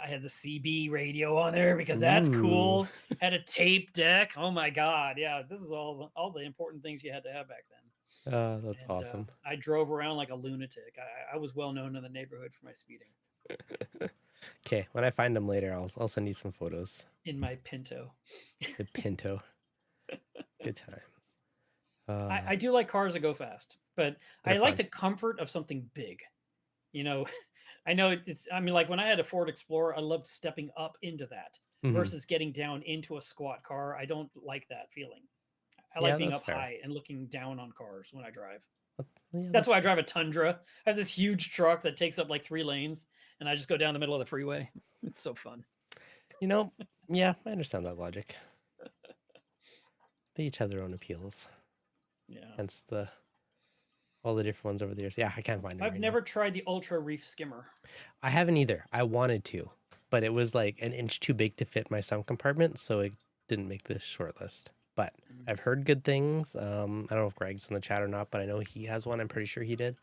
I had the CB radio on there because that's cool. Had a tape deck. Oh my God. Yeah, this is all the important things you had to have back then. That's awesome. I drove around like a lunatic. I was well known in the neighborhood for my speeding. Okay, when I find them later, I'll send you some photos. In my Pinto. The Pinto. Good times. I do like cars that go fast, but I like the comfort of something big. I know like when I had a Ford Explorer, I loved stepping up into that versus getting down into a squat car. I don't like that feeling. I like being up high and looking down on cars when I drive. Yeah, that's why I drive a Tundra. I have this huge truck that takes up like 3 lanes, and I just go down the middle of the freeway. It's so fun. Yeah, I understand that logic. They each have their own appeals. Yeah. Hence all the different ones over the years. Yeah, I can't find it. I've never tried the Ultra Reef Skimmer. I haven't either. I wanted to, but it was like an inch too big to fit my sump compartment, so it didn't make the short list. But I've heard good things. I don't know if Greg's in the chat or not, but I know he has one. I'm pretty sure he did.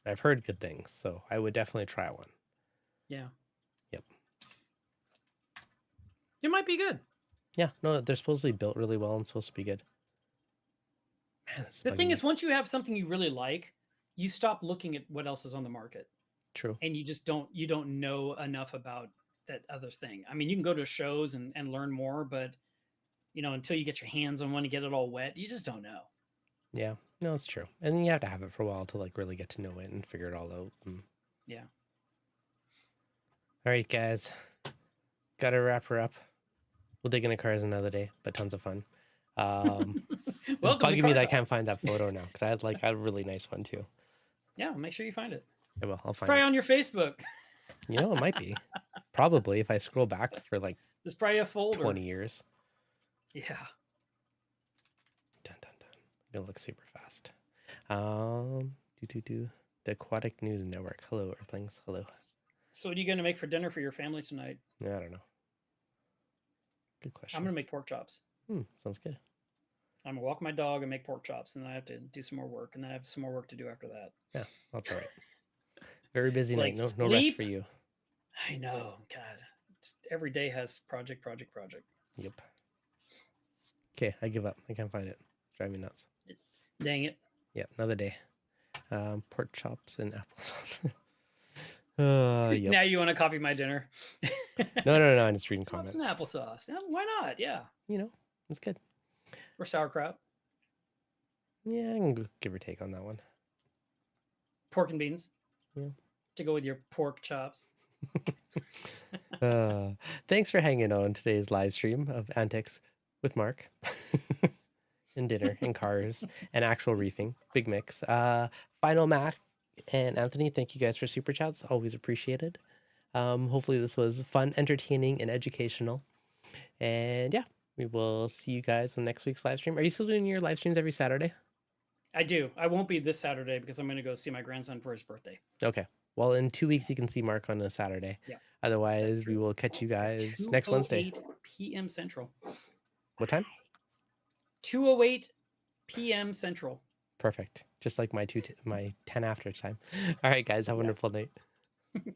I've heard good things, so I would definitely try one. Yeah. Yep. It might be good. Yeah, no, they're supposedly built really well and supposed to be good. Man, the thing is, once you have something you really like, you stop looking at what else is on the market. True. And you just don't know enough about that other thing. I mean, you can go to shows and learn more, but until you get your hands on one and get it all wet, you just don't know. Yeah, no, it's true. And you have to have it for a while to like really get to know it and figure it all out. Yeah. All right, guys. Got to wrap her up. We'll dig into cars another day, but tons of fun. It's bugging me that I can't find that photo now because I had like a really nice one too. Yeah, make sure you find it. Yeah, well, I'll find probably it. On your Facebook. It might be. Probably if I scroll back for like there's probably a folder. 20 years. Yeah. Dun, dun, dun. It'll look super fast. The Aquatic News Network. Hello, Earthlings. Hello. So what are you going to make for dinner for your family tonight? Yeah, I don't know. Good question. I'm going to make pork chops. Sounds good. I'm going to walk my dog and make pork chops, and then I have to do some more work, and then I have some more work to do after that. Yeah, that's all right. Very busy night. Like no rest for you. I know. God. Just every day has project. Yep. Okay, I give up. I can't find it. Drive me nuts. Dang it. Yeah, another day. Pork chops and applesauce. Yep. Now you want to copy my dinner? No. I'm just reading comments. Some applesauce. Yeah, why not? Yeah. It's good. Or sauerkraut. Yeah, I can go give or take on that one. Pork and beans. Yeah. To go with your pork chops. Thanks for hanging on today's live stream of Antics with Mark. And dinner and cars and actual reefing. Big mix. Final Mac and Anthony, thank you guys for super chats. Always appreciated. Hopefully this was fun, entertaining, and educational. And yeah, we will see you guys on next week's live stream. Are you still doing your live streams every Saturday? I do. I won't be this Saturday because I'm going to go see my grandson for his birthday. Okay. Well, in 2 weeks, you can see Mark on a Saturday. Yeah. Otherwise, we will catch you guys next Wednesday. 2:08 p.m. Central. What time? 2:08 p.m. Central. Perfect. Just like my 10 after time. All right, guys. Have a wonderful night. Bye.